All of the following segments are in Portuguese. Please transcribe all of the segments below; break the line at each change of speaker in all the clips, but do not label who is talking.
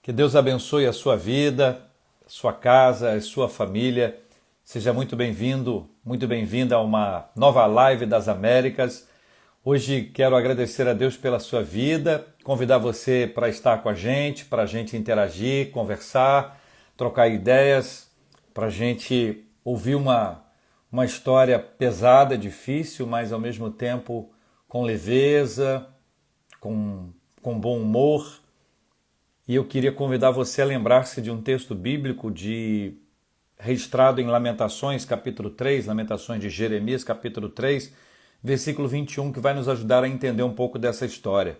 Que Deus abençoe a sua vida, a sua casa, a sua família. Seja muito bem-vindo, muito bem-vinda a uma nova live das Américas. Hoje quero agradecer a Deus pela sua vida, convidar você para estar com a gente, para a gente interagir, conversar, trocar ideias, para a gente ouvir uma história pesada, difícil, mas ao mesmo tempo com leveza, com bom humor. E eu queria convidar você a lembrar-se de um texto bíblico registrado em Lamentações, capítulo 3, Lamentações de Jeremias, capítulo 3, versículo 21, que vai nos ajudar a entender um pouco dessa história.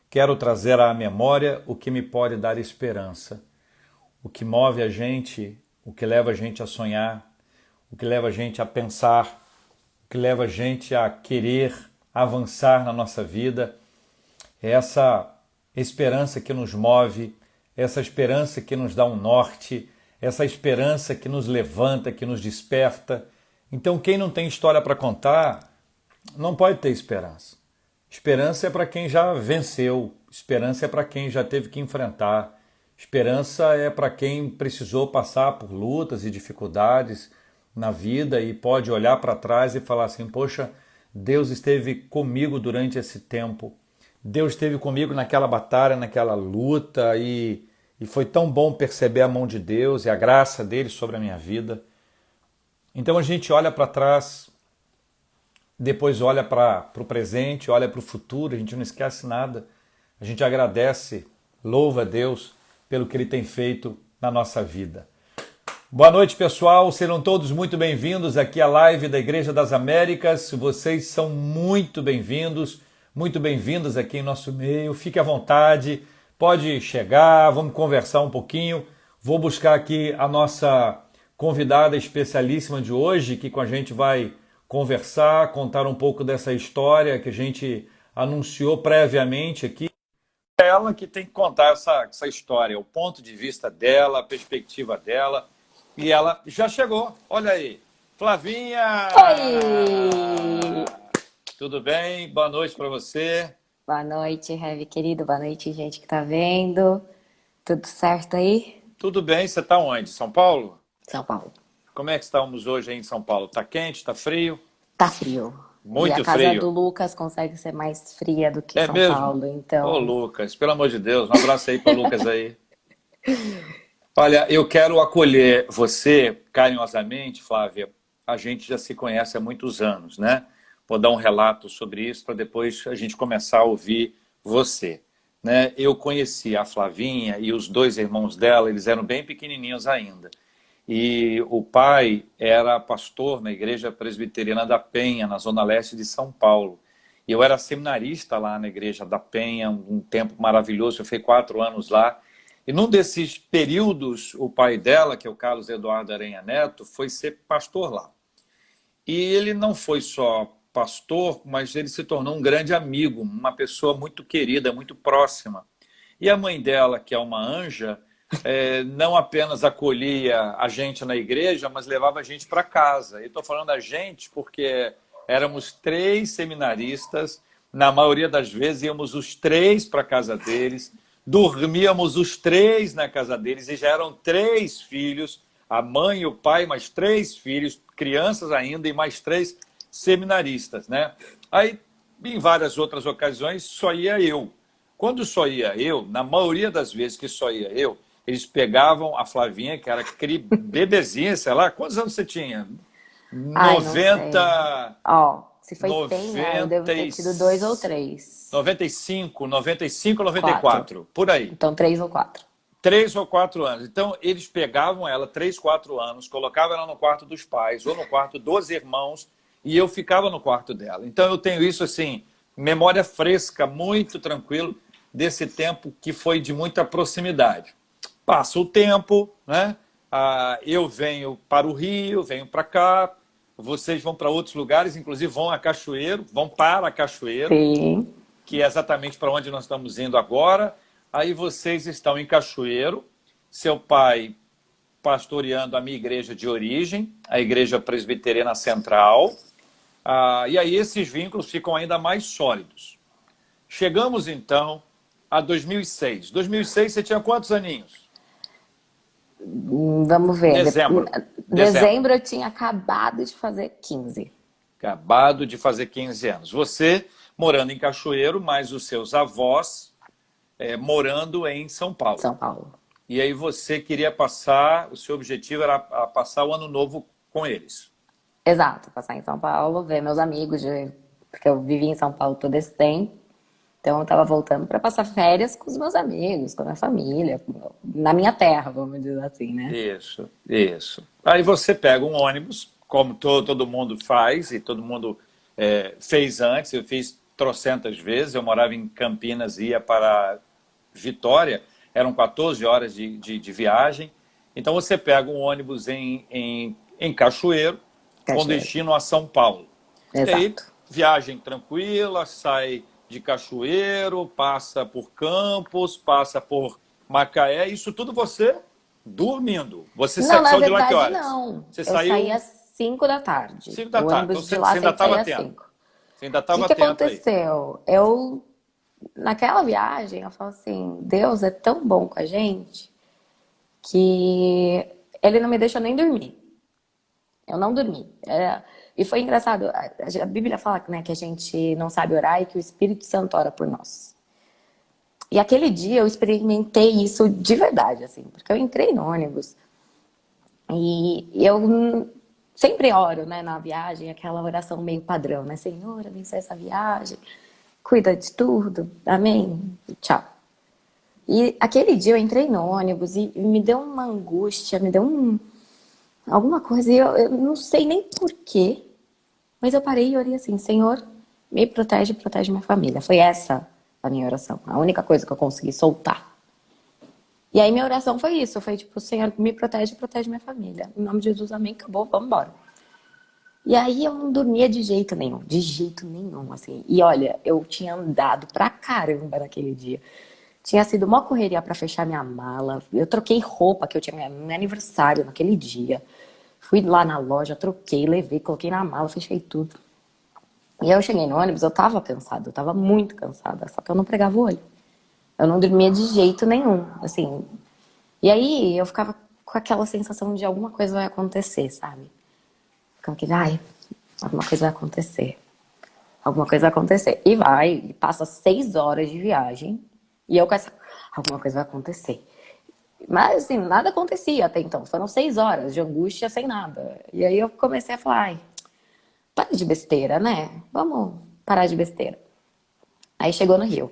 Quero trazer à memória o que me pode dar esperança, o que move a gente, o que leva a gente a sonhar, o que leva a gente a pensar, o que leva a gente a querer avançar na nossa vida. É essa esperança que nos move, essa esperança que nos dá um norte, essa esperança que nos levanta, que nos desperta. Então, quem não tem história para contar, não pode ter esperança. Esperança é para quem já venceu, esperança é para quem já teve que enfrentar, esperança é para quem precisou passar por lutas e dificuldades na vida e pode olhar para trás e falar assim, poxa, Deus esteve comigo durante esse tempo. Deus esteve comigo naquela batalha, naquela luta e foi tão bom perceber a mão de Deus e a graça dele sobre a minha vida. Então a gente olha para trás, depois olha para o presente, olha para o futuro, a gente não esquece nada. A gente agradece, louva a Deus pelo que ele tem feito na nossa vida. Boa noite, pessoal. Sejam todos muito bem-vindos aqui à live da Igreja das Américas. Vocês são muito bem-vindos. Muito bem-vindos aqui em nosso meio, fique à vontade, pode chegar, vamos conversar um pouquinho. Vou buscar aqui a nossa convidada especialíssima de hoje, que com a gente vai conversar, contar um pouco dessa história que a gente anunciou previamente aqui. É ela que tem que contar essa história, o ponto de vista dela, a perspectiva dela. E ela já chegou, olha aí, Flavinha!
Oi!
Tudo bem? Boa noite para você.
Boa noite, Heavy querido. Boa noite, gente que tá vendo. Tudo certo aí?
Tudo bem, você está onde? São Paulo?
São Paulo.
Como é que estamos hoje aí em São Paulo? Tá quente, tá frio?
Tá frio. E a
Muito
casa
frio.
do Lucas consegue ser mais fria do que
É
São
mesmo?
Paulo,
Ô,
então.
Lucas, pelo amor de Deus, um abraço aí para o Lucas aí. Olha, eu quero acolher você carinhosamente, Flávia. A gente já se conhece há muitos anos, né? Vou dar um relato sobre isso para depois a gente começar a ouvir você. Né? Eu conheci a Flavinha e os dois irmãos dela, eles eram bem pequenininhos ainda. E o pai era pastor na Igreja Presbiteriana da Penha, na Zona Leste de São Paulo. E eu era seminarista lá na Igreja da Penha, um tempo maravilhoso, eu fiquei 4 anos lá. E num desses períodos, o pai dela, que é o Carlos Eduardo Aranha Neto, foi ser pastor lá. E ele não foi só pastor, mas ele se tornou um grande amigo, uma pessoa muito querida, muito próxima. E a mãe dela, que é uma anja, não apenas acolhia a gente na igreja, mas levava a gente para casa. E estou falando a gente porque éramos 3 seminaristas, na maioria das vezes íamos os 3 para a casa deles, dormíamos os 3 na casa deles e já eram 3 filhos, a mãe e o pai, mais 3 filhos, crianças ainda e mais 3 seminaristas, né? Aí, em várias outras ocasiões, só ia eu. Quando só ia eu, na maioria das vezes que só ia eu, eles pegavam a Flavinha, que era bebezinha, sei lá, quantos anos você tinha?
Ai, não sei.
90,
Ó, se foi penha, eu devo
90,
ter tido 2 ou 3.
95, 95,
4.
94, por aí.
Então, 3 ou 4.
3 ou 4 anos. Então, eles pegavam ela, 3, 4 anos, colocavam ela no quarto dos pais ou no quarto dos irmãos, e eu ficava no quarto dela. Então eu tenho isso assim, memória fresca, muito tranquilo, desse tempo que foi de muita proximidade. Passa o tempo, né? Eu venho para o Rio, venho para cá, vocês vão para outros lugares, inclusive vão para Cachoeiro,
Sim.
que é exatamente para onde nós estamos indo agora. Aí vocês estão em Cachoeiro, seu pai pastoreando a minha igreja de origem, a Igreja Presbiteriana Central. E aí esses vínculos ficam ainda mais sólidos. Chegamos, então, a 2006. 2006 você tinha quantos aninhos?
Vamos ver.
Dezembro.
Dezembro eu tinha acabado de fazer 15.
Acabado de fazer 15 anos. Você morando em Cachoeiro, mas os seus avós morando em São Paulo.
São Paulo.
E aí você queria passar, o seu objetivo era passar o ano novo com eles.
Exato, passar em São Paulo, ver meus amigos, porque eu vivi em São Paulo todo esse tempo. Então eu tava voltando para passar férias com os meus amigos, com a minha família, na minha terra, vamos dizer assim, né?
Isso, isso. Aí você pega um ônibus, como todo mundo faz, e todo mundo fez antes, eu fiz trocentas vezes, eu morava em Campinas e ia para Vitória, eram 14 horas de viagem. Então você pega um ônibus em Cachoeiro, com destino a São Paulo.
Exato.
E aí, viagem tranquila, sai de Cachoeiro, passa por Campos, passa por Macaé, isso tudo você dormindo. Você saiu de lá que horas?
Não,
você
eu
saiu...
saí às 5 da tarde.
5 da tarde, então
você ainda estava
atento. Você ainda estava
O que
atento
aconteceu? Eu, naquela viagem, eu falo assim, Deus é tão bom com a gente que Ele não me deixou nem dormir. Eu não dormi. E foi engraçado, a Bíblia fala, né, que a gente não sabe orar e que o Espírito Santo ora por nós. E aquele dia eu experimentei isso de verdade, assim, porque eu entrei no ônibus e eu sempre oro, né, na viagem, aquela oração meio padrão, né? Senhor, abençoe essa viagem, cuida de tudo, amém, tchau. E aquele dia eu entrei no ônibus e me deu uma angústia, me deu alguma coisa, e eu não sei nem porquê, mas eu parei e orei assim, Senhor, me protege, protege minha família. Foi essa a minha oração, a única coisa que eu consegui soltar. E aí minha oração foi isso, foi tipo, Senhor, me protege, protege minha família. Em nome de Jesus, amém, acabou, vamos embora. E aí eu não dormia de jeito nenhum, assim. E olha, eu tinha andado pra caramba naquele dia. Tinha sido uma correria pra fechar minha mala. Eu troquei roupa, que eu tinha meu aniversário naquele dia. Fui lá na loja, troquei, levei, coloquei na mala, fechei tudo. E aí eu cheguei no ônibus, eu tava cansada, eu tava muito cansada, só que eu não pregava o olho. Eu não dormia de jeito nenhum, assim. E aí eu ficava com aquela sensação de alguma coisa vai acontecer, sabe? Ficava aquele, ai, alguma coisa vai acontecer. Alguma coisa vai acontecer. E vai, e passa 6 horas de viagem, e eu com essa, alguma coisa vai acontecer. Mas, assim, nada acontecia até então. Foram 6 horas de angústia sem nada. E aí eu comecei a falar, ai, para de besteira, né? Vamos parar de besteira. Aí chegou no Rio.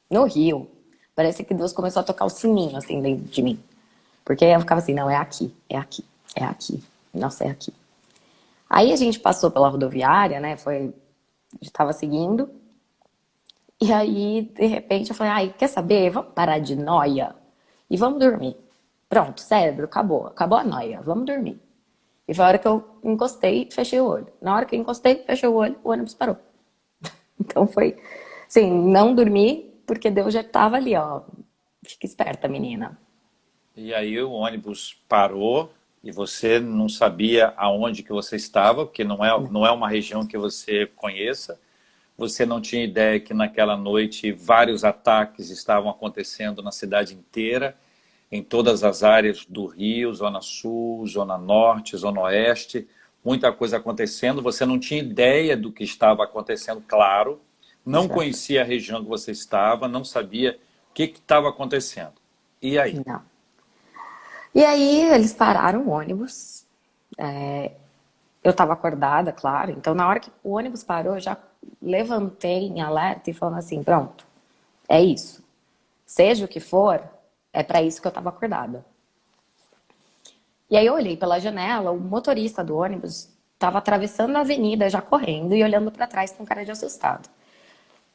No Rio, parece que Deus começou a tocar o sininho, assim, dentro de mim. Porque eu ficava assim, não, é aqui, é aqui, é aqui. Nossa, é aqui. Aí a gente passou pela rodoviária, né? Estava seguindo. E aí, de repente, eu falei, ai, quer saber? Vamos parar de noia e vamos dormir. Pronto, cérebro, acabou. Acabou a noia, vamos dormir. E foi a hora que eu encostei e fechei o olho. Na hora que eu encostei, fechei o olho, o ônibus parou. Então foi, assim, não dormi, porque Deus já estava ali, ó. Fica esperta, menina.
E aí o ônibus parou e você não sabia aonde que você estava, porque não é uma região que você conheça. Você não tinha ideia que naquela noite vários ataques estavam acontecendo na cidade inteira, em todas as áreas do Rio, Zona Sul, Zona Norte, Zona Oeste, muita coisa acontecendo. Você não tinha ideia do que estava acontecendo, claro, não conhecia a região que você estava, não sabia o que estava acontecendo. E aí?
Não. E aí eles pararam o ônibus. Eu estava acordada, claro. Então na hora que o ônibus parou, eu já levantei em alerta e falando assim, pronto, é isso. Seja o que for, é para isso que eu estava acordada. E aí eu olhei pela janela, o motorista do ônibus estava atravessando a avenida, já correndo e olhando para trás com cara de assustado.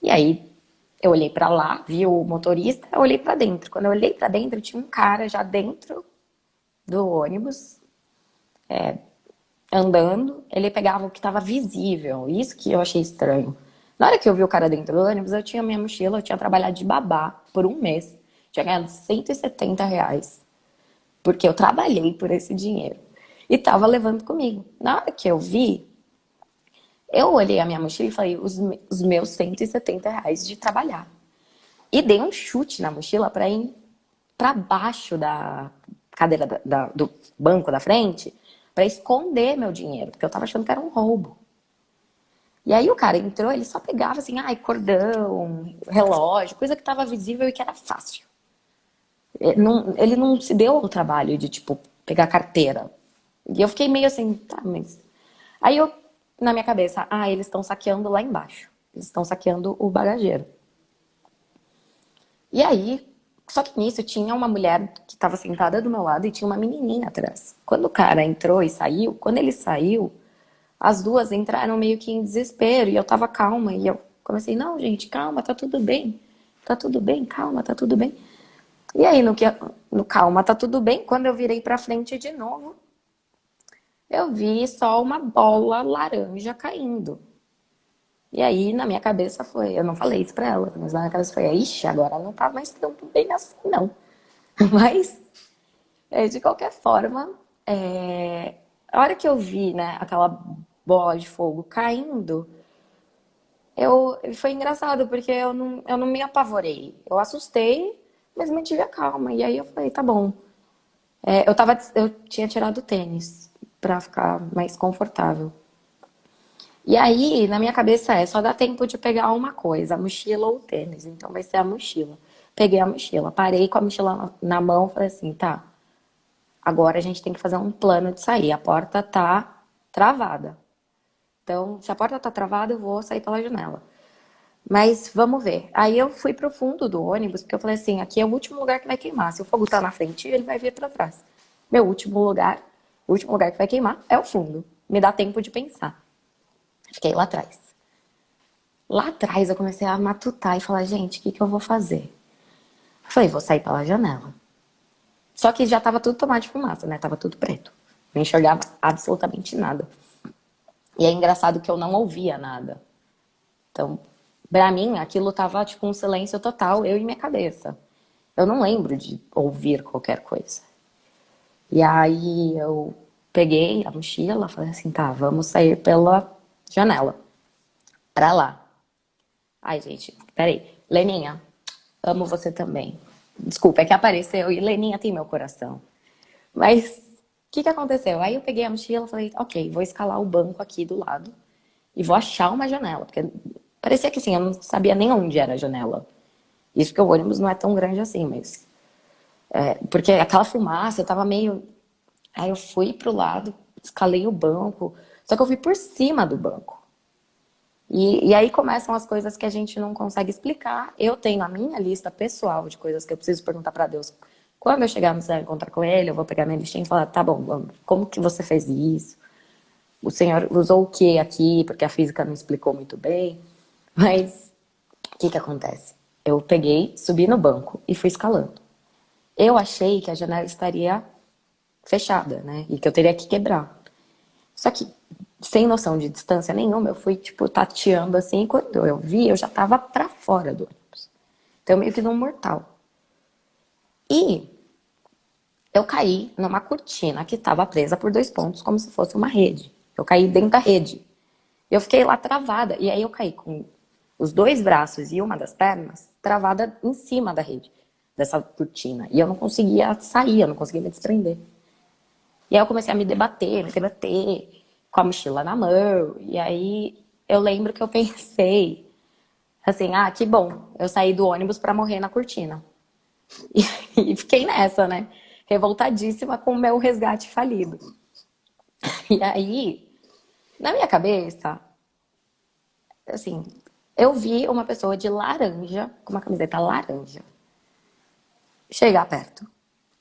E aí eu olhei para lá, vi o motorista, eu olhei para dentro. Quando eu olhei para dentro, tinha um cara já dentro do ônibus, andando. Ele pegava o que estava visível, isso que eu achei estranho. Na hora que eu vi o cara dentro do ônibus, eu tinha minha mochila, eu tinha trabalhado de babá por um mês, tinha ganhado R$ 170, porque eu trabalhei por esse dinheiro. E tava levando comigo. Na hora que eu vi, eu olhei a minha mochila e falei, os meus R$ 170 de trabalhar. e dei um chute na mochila pra ir pra baixo da cadeira do banco da frente pra esconder meu dinheiro, porque eu tava achando que era um roubo. E aí o cara entrou, ele só pegava assim, ai, cordão, relógio, coisa que tava visível e que era fácil. Ele não se deu o trabalho de, tipo, pegar carteira. E eu fiquei meio assim, tá, mas... Aí eu, na minha cabeça, eles estão saqueando lá embaixo. Eles estão saqueando o bagageiro. E aí, só que nisso tinha uma mulher que estava sentada do meu lado e tinha uma menininha atrás. Quando o cara entrou e saiu, quando ele saiu, as duas entraram meio que em desespero e eu tava calma. E eu comecei, não, gente, calma, tá tudo bem. Tá tudo bem, calma, tá tudo bem. E aí, no calma, tá tudo bem, quando eu virei pra frente de novo, eu vi só uma bola laranja caindo. E aí, na minha cabeça foi, eu não falei isso pra ela, mas na minha cabeça foi, ixi, agora não tá mais tão bem assim, não. Mas, de qualquer forma, a hora que eu vi, né, aquela bola de fogo caindo, foi engraçado, porque eu não me apavorei. Eu assustei, mas mantive a calma. E aí eu falei, tá bom. Eu tinha tirado o tênis pra ficar mais confortável. E aí, na minha cabeça só dá tempo de pegar uma coisa, a mochila ou o tênis. Então vai ser a mochila. Peguei a mochila, parei com a mochila na mão, falei assim, tá, agora a gente tem que fazer um plano de sair. A porta tá travada. Então, se a porta tá travada, eu vou sair pela janela. Mas vamos ver. Aí eu fui pro fundo do ônibus, porque eu falei assim, aqui é o último lugar que vai queimar. Se o fogo tá na frente, ele vai vir pra trás. Meu o último lugar que vai queimar é o fundo. Me dá tempo de pensar. Fiquei lá atrás. Lá atrás eu comecei a matutar e falar, gente, o que eu vou fazer? Eu falei, vou sair pela janela. Só que já tava tudo tomado de fumaça, né? Tava tudo preto. Não enxergava absolutamente nada. E é engraçado que eu não ouvia nada. Então, pra mim, aquilo tava tipo um silêncio total, eu e minha cabeça. Eu não lembro de ouvir qualquer coisa. E aí eu peguei a mochila, falei assim, tá, vamos sair pela janela. Pra lá. Ai, gente, peraí. Leninha, amo você também. Desculpa, é que apareceu e Leninha tem meu coração. Mas o que aconteceu? Aí eu peguei a mochila e falei, ok, vou escalar o banco aqui do lado e vou achar uma janela. Porque parecia que assim, eu não sabia nem onde era a janela. Isso porque o ônibus não é tão grande assim, mas... porque aquela fumaça, eu tava meio... Aí eu fui pro lado, escalei o banco, só que eu fui por cima do banco. E aí começam as coisas que a gente não consegue explicar. Eu tenho a minha lista pessoal de coisas que eu preciso perguntar pra Deus. Quando eu chegar no céu e encontrar com ele, eu vou pegar minha listinha e falar, tá bom, como que você fez isso? O senhor usou o que aqui? Porque a física não explicou muito bem. Mas o que acontece? Eu peguei, subi no banco e fui escalando. Eu achei que a janela estaria fechada, né? E que eu teria que quebrar. Só que, sem noção de distância nenhuma, eu fui, tipo, tateando assim. E quando eu vi, eu já tava pra fora do ônibus. Então, meio que num mortal. E eu caí numa cortina que estava presa por 2 pontos, como se fosse uma rede. Eu caí dentro da rede. Eu fiquei lá travada. E aí eu caí com os 2 braços e uma das pernas travada em cima da rede, dessa cortina. E eu não conseguia sair, eu não conseguia me desprender. E aí eu comecei a me debater, com a mochila na mão. E aí eu lembro que eu pensei assim, que bom, eu saí do ônibus pra morrer na cortina. E fiquei nessa, né? Revoltadíssima com o meu resgate falido. E aí, na minha cabeça, assim, eu vi uma pessoa de laranja, com uma camiseta laranja, chegar perto.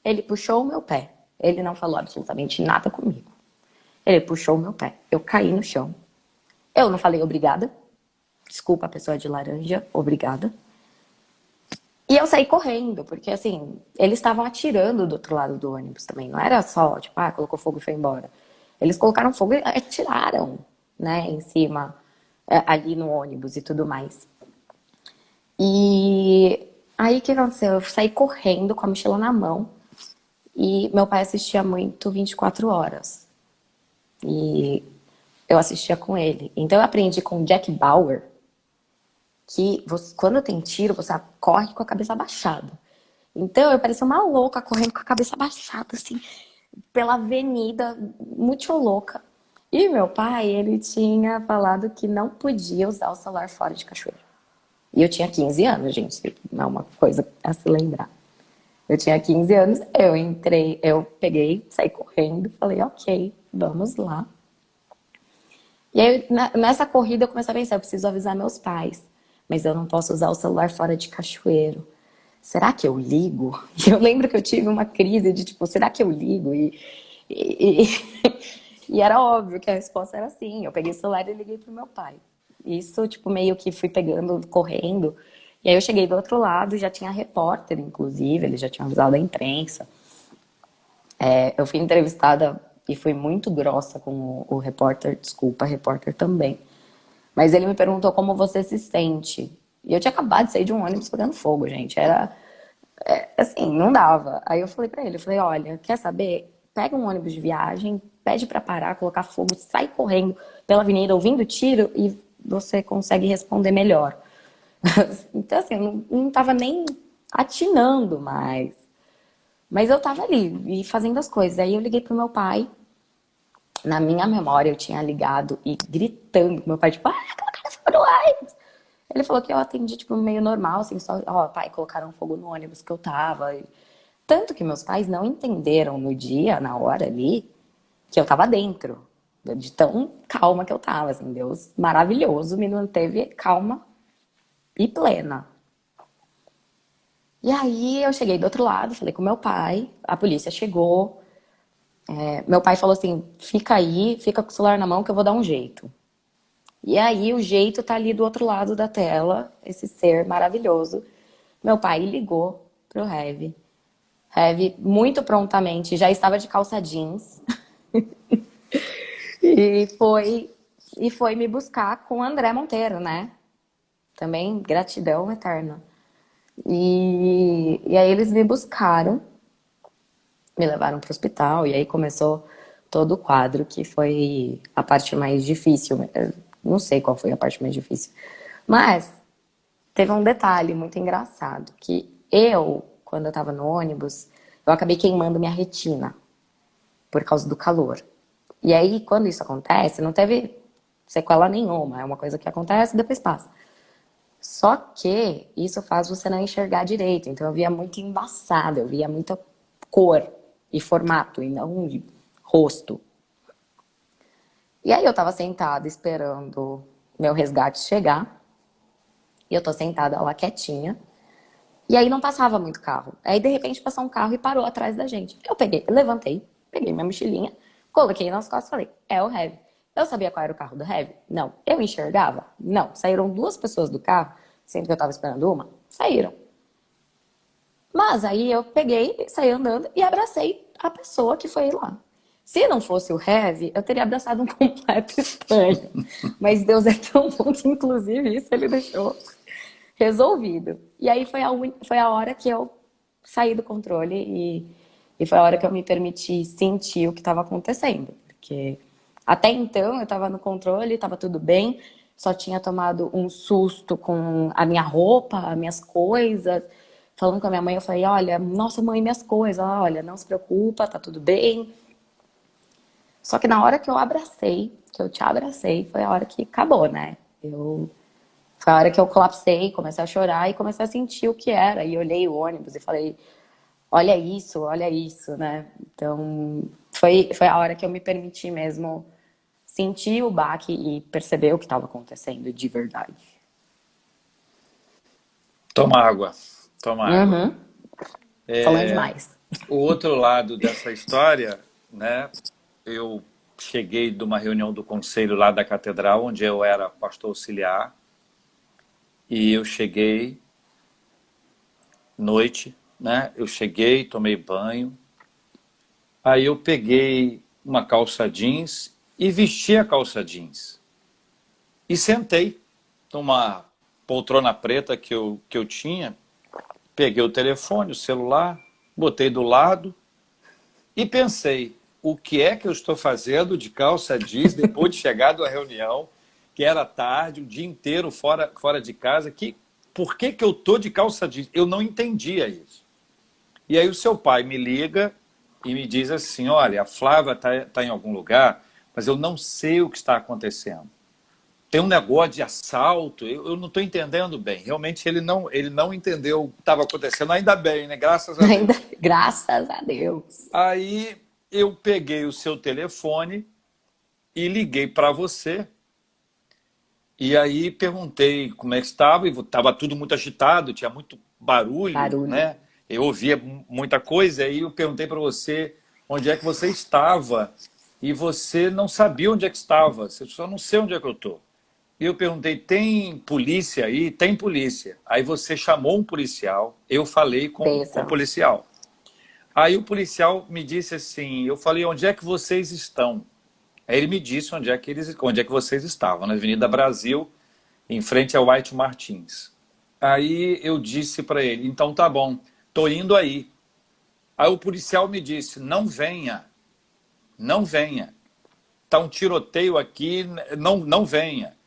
Ele puxou o meu pé. Ele não falou absolutamente nada comigo. Ele puxou o meu pé. Eu caí no chão. Eu não falei obrigada. Desculpa, a pessoa de laranja, obrigada. E eu saí correndo, porque assim, eles estavam atirando do outro lado do ônibus também. Não era só, tipo, colocou fogo e foi embora. Eles colocaram fogo e atiraram, né, em cima, ali no ônibus e tudo mais. E aí o que aconteceu? Eu saí correndo com a mochila na mão. E meu pai assistia muito 24 horas. E eu assistia com ele. Então eu aprendi com Jack Bauer que quando tem tiro, você corre com a cabeça abaixada. Então eu parecia uma louca correndo com a cabeça abaixada, assim, pela avenida, muito louca. E meu pai, ele tinha falado que não podia usar o celular fora de cachoeira. E eu tinha 15 anos, gente, não é uma coisa a se lembrar. Eu tinha 15 anos, eu peguei, saí correndo, falei, ok, vamos lá. E aí, nessa corrida, eu comecei a pensar, eu preciso avisar meus pais, mas eu não posso usar o celular fora de cachoeiro. Será que eu ligo? E eu lembro que eu tive uma crise de tipo, será que eu ligo? E, e era óbvio que a resposta era sim. Eu peguei o celular e liguei pro meu pai. Isso, tipo, meio que fui pegando, correndo. E aí eu cheguei do outro lado, já tinha repórter, inclusive, eles já tinham avisado a imprensa. Eu fui entrevistada e fui muito grossa com o repórter, desculpa, repórter também. Mas ele me perguntou como você se sente. E eu tinha acabado de sair de um ônibus pegando fogo, gente. Era, assim, não dava. Aí eu falei pra ele, eu falei, olha, quer saber? Pega um ônibus de viagem, pede pra parar, colocar fogo, sai correndo pela avenida ouvindo tiro e você consegue responder melhor. Então, assim, eu não tava nem atinando mais. Mas eu tava ali e fazendo as coisas. Aí eu liguei pro meu pai. Na minha memória, eu tinha ligado e gritando pro meu pai, tipo, colocaram fogo no ônibus. Ele falou que eu atendi, tipo, meio normal, assim, só, ó, pai, colocaram fogo no ônibus que eu tava. Tanto que meus pais não entenderam no dia, na hora ali, que eu tava dentro. De tão calma que eu tava, assim, Deus maravilhoso me manteve calma e plena. E aí eu cheguei do outro lado, falei com meu pai, a polícia chegou. Meu pai falou assim, fica aí, fica com o celular na mão que eu vou dar um jeito. E aí o jeito tá ali do outro lado da tela, esse ser maravilhoso. Meu pai ligou pro Heavy. Heavy, muito prontamente, já estava de calça jeans. E foi me buscar com o André Monteiro, né? Também gratidão eterna. E aí eles me buscaram, me levaram pro hospital, e aí começou todo o quadro, que foi a parte mais difícil. Eu não sei qual foi a parte mais difícil. Mas teve um detalhe muito engraçado, que quando eu tava no ônibus, eu acabei queimando minha retina por causa do calor. E aí, quando isso acontece, não teve sequela nenhuma, é uma coisa que acontece e depois passa. Só que isso faz você não enxergar direito, então eu via muito embaçado, eu via muita cor e formato, e não de rosto. E aí eu tava sentada esperando meu resgate chegar, e eu tô sentada lá quietinha, e aí não passava muito carro. Aí de repente passou um carro e parou atrás da gente. Eu levantei, peguei minha mochilinha, coloquei nas costas e falei, é o Heavy. Eu sabia qual era o carro do Heavy? Não. Eu enxergava? Não. Saíram duas pessoas do carro, sendo que eu tava esperando uma, saíram. Mas aí eu peguei, saí andando e abracei a pessoa que foi lá. Se não fosse o Heavy, eu teria abraçado um completo estranho. Mas Deus é tão bom que, inclusive, isso ele deixou resolvido. E aí foi a hora que eu saí do controle e foi a hora que eu me permiti sentir o que estava acontecendo. Porque até então eu estava no controle, estava tudo bem, só tinha tomado um susto com a minha roupa, as minhas coisas. Falando com a minha mãe, eu falei, olha, nossa mãe, minhas coisas, olha, não se preocupa, tá tudo bem. Só que na hora que eu abracei, que eu te abracei, foi a hora que acabou, né? Foi a hora que eu colapsei, comecei a chorar e comecei a sentir o que era. E olhei o ônibus e falei, olha isso, né? Então, foi a hora que eu me permiti mesmo sentir o baque e perceber o que estava acontecendo de verdade.
Toma água, toma água.
Uhum. Falando demais.
O outro lado dessa história, né? Eu cheguei de uma reunião do conselho lá da catedral, onde eu era pastor auxiliar, e eu cheguei noite, né? Eu cheguei, tomei banho, aí eu peguei uma calça jeans e vesti a calça jeans e sentei numa poltrona preta que eu tinha, peguei o telefone, o celular, botei do lado e pensei, o que é que eu estou fazendo de calça jeans depois de chegar da reunião? que era tarde, o dia inteiro fora de casa. Por que eu tô de calça jeans? Eu não entendia isso. E aí o seu pai me liga e me diz assim, olha, a Flávia tá em algum lugar, mas eu não sei o que está acontecendo. Tem um negócio de assalto, eu não estou entendendo bem. Realmente ele não entendeu o que estava acontecendo, ainda bem, né? Graças a Deus.
Graças a Deus.
Aí eu peguei o seu telefone e liguei para você. E aí perguntei como é que estava, e estava tudo muito agitado, tinha muito barulho, né? Eu ouvia muita coisa, aí eu perguntei para você onde é que você estava, e você não sabia onde é que estava, você só não sei onde é que eu estou. E eu perguntei, tem polícia aí? Tem polícia. Aí você chamou um policial, eu falei com o policial. Aí o policial me disse assim, eu falei, onde é que vocês estão? Aí ele me disse onde é que vocês estavam, na Avenida Brasil, em frente ao White Martins. Aí eu disse para ele, então tá bom, tô indo aí. Aí o policial me disse, não venha, tá um tiroteio aqui, não venha.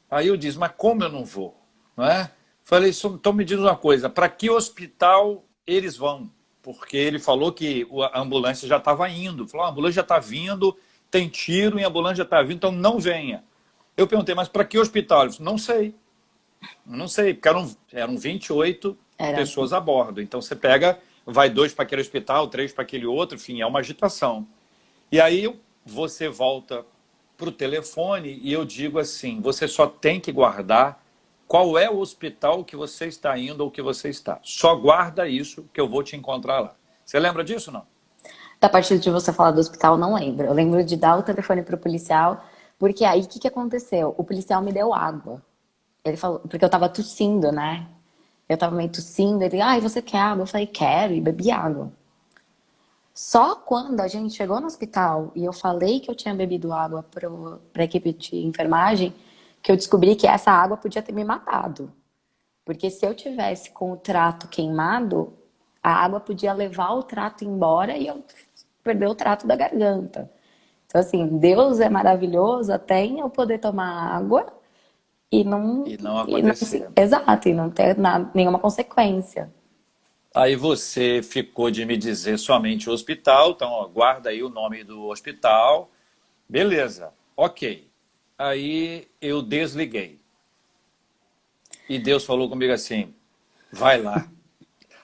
Aí eu disse, mas como eu não vou? Não é? Falei, então me diz uma coisa, para que hospital eles vão? Porque ele falou que a ambulância já estava indo. Falou, a ambulância já está vindo, tem tiro e a ambulância já está vindo, então não venha. Eu perguntei, mas para que hospital? Ele falou, não sei, porque eram 28 pessoas a bordo. Então você pega, vai 2 para aquele hospital, 3 para aquele outro, enfim, é uma agitação. E aí você volta para o telefone e eu digo assim, você só tem que guardar qual é o hospital que você está indo ou que você está. Só guarda isso que eu vou te encontrar lá. Você lembra disso, não?
Da parte de você falar do hospital, não lembro. Eu lembro de dar o telefone para o policial, porque aí o que aconteceu? O policial me deu água. Ele falou, porque eu tava tossindo, né? Eu tava meio tossindo, ele, você quer água? Eu falei, quero, e bebi água. Só quando a gente chegou no hospital e eu falei que eu tinha bebido água para a equipe de enfermagem, que eu descobri que essa água podia ter me matado. Porque se eu tivesse com o trato queimado, a água podia levar o trato embora e eu perder o trato da garganta. Então, assim, Deus é maravilhoso até em eu poder tomar água e não
acontecer.
Exato, e não ter nenhuma consequência.
Aí você ficou de me dizer somente o hospital, então ó, guarda aí o nome do hospital. Beleza, ok. Aí eu desliguei. E Deus falou comigo assim, vai lá.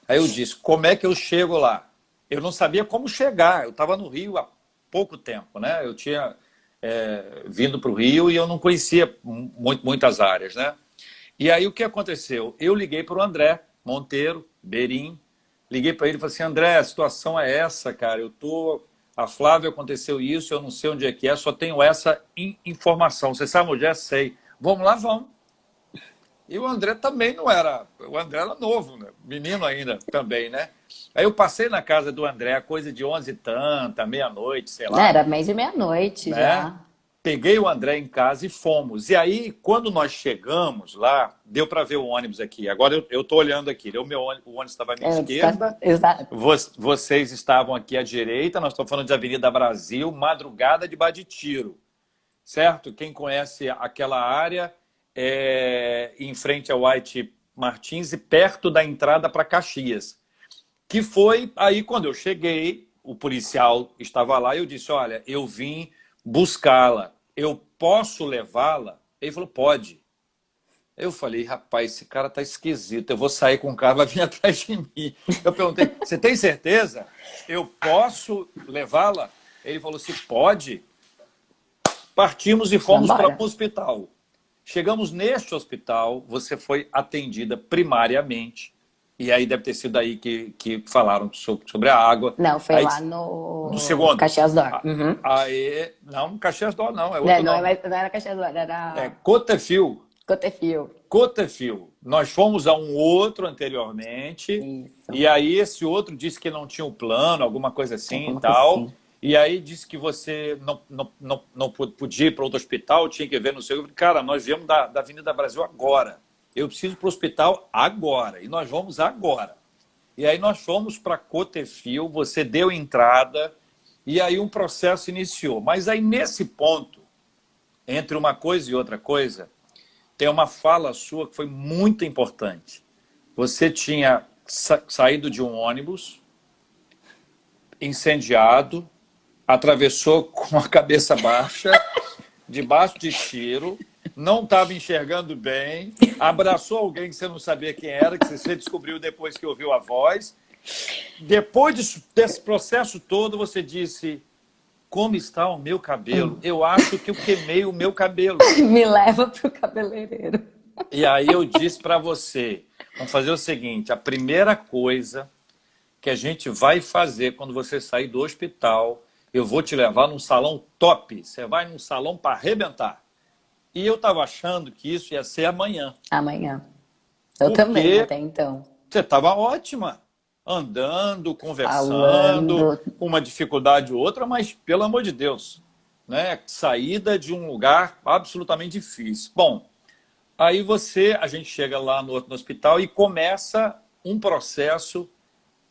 Aí eu disse, como é que eu chego lá? Eu não sabia como chegar, eu estava no Rio há pouco tempo, né? Eu tinha vindo para o Rio e eu não conhecia muitas áreas, né? E aí o que aconteceu? Eu liguei para o André Monteiro, Berim, liguei para ele e falei assim, André, a situação é essa, cara, a Flávia aconteceu isso, eu não sei onde é que é, só tenho essa informação, você sabe onde é? Sei. Vamos lá, vamos. E o André também não era, o André era novo, né? Menino ainda também, né? Aí eu passei na casa do André, coisa de 11 e tanta, meia-noite, sei lá.
Era mês de meia-noite, né? Já.
Peguei o André em casa e fomos. E aí, quando nós chegamos lá, deu para ver o ônibus aqui. Agora eu estou olhando aqui. O ônibus estava à minha esquerda.
Exato.
Vocês estavam aqui à direita. Nós estamos falando de Avenida Brasil, Madrugada de Baditiro. Certo? Quem conhece aquela área em frente ao White Martins e perto da entrada para Caxias. Que foi aí quando eu cheguei, o policial estava lá e eu disse, olha, eu vim buscá-la, eu posso levá-la? Ele falou, pode. Eu falei, rapaz, esse cara tá esquisito, eu vou sair com o carro, vai vir atrás de mim. Eu perguntei, você tem certeza? Eu posso levá-la? Ele falou assim, pode. Partimos e fomos para um hospital. Chegamos neste hospital, você foi atendida primariamente, e aí deve ter sido aí que falaram sobre a água.
Não, foi
aí,
lá no
segundo.
Caxias d'Or. Uhum.
Aí, não, Caxias d'Or não, é outro
não,
nome.
não era Caxias d'Or, era...
Cotefil.
Cotefil.
Nós fomos a um outro anteriormente,
Isso.
E aí esse outro disse que não tinha um plano, alguma coisa assim e tal. Assim. E aí disse que você não podia ir para outro hospital, tinha que ver no seu... Cara, nós viemos da Avenida Brasil agora. Eu preciso ir para o hospital agora. E nós vamos agora. E aí nós fomos para Cotefil, você deu entrada, e aí um processo iniciou. Mas aí nesse ponto, entre uma coisa e outra coisa, tem uma fala sua que foi muito importante. Você tinha saído de um ônibus, incendiado, atravessou com a cabeça baixa, debaixo de tiro, não estava enxergando bem, abraçou alguém que você não sabia quem era, que você descobriu depois que ouviu a voz. Depois desse processo todo, você disse: como está o meu cabelo? Eu acho que eu queimei o meu cabelo.
Me leva pro cabeleireiro.
E aí eu disse para você, vamos fazer o seguinte, a primeira coisa que a gente vai fazer quando você sair do hospital, eu vou te levar num salão top. Você vai num salão para arrebentar. E eu estava achando que isso ia ser amanhã.
Amanhã. Eu também,
Porque
até então.
você estava ótima. Andando, conversando,
Falando.
uma dificuldade ou outra, mas, pelo amor de Deus, né? Saída de um lugar absolutamente difícil. Bom, aí a gente chega lá no hospital e começa um processo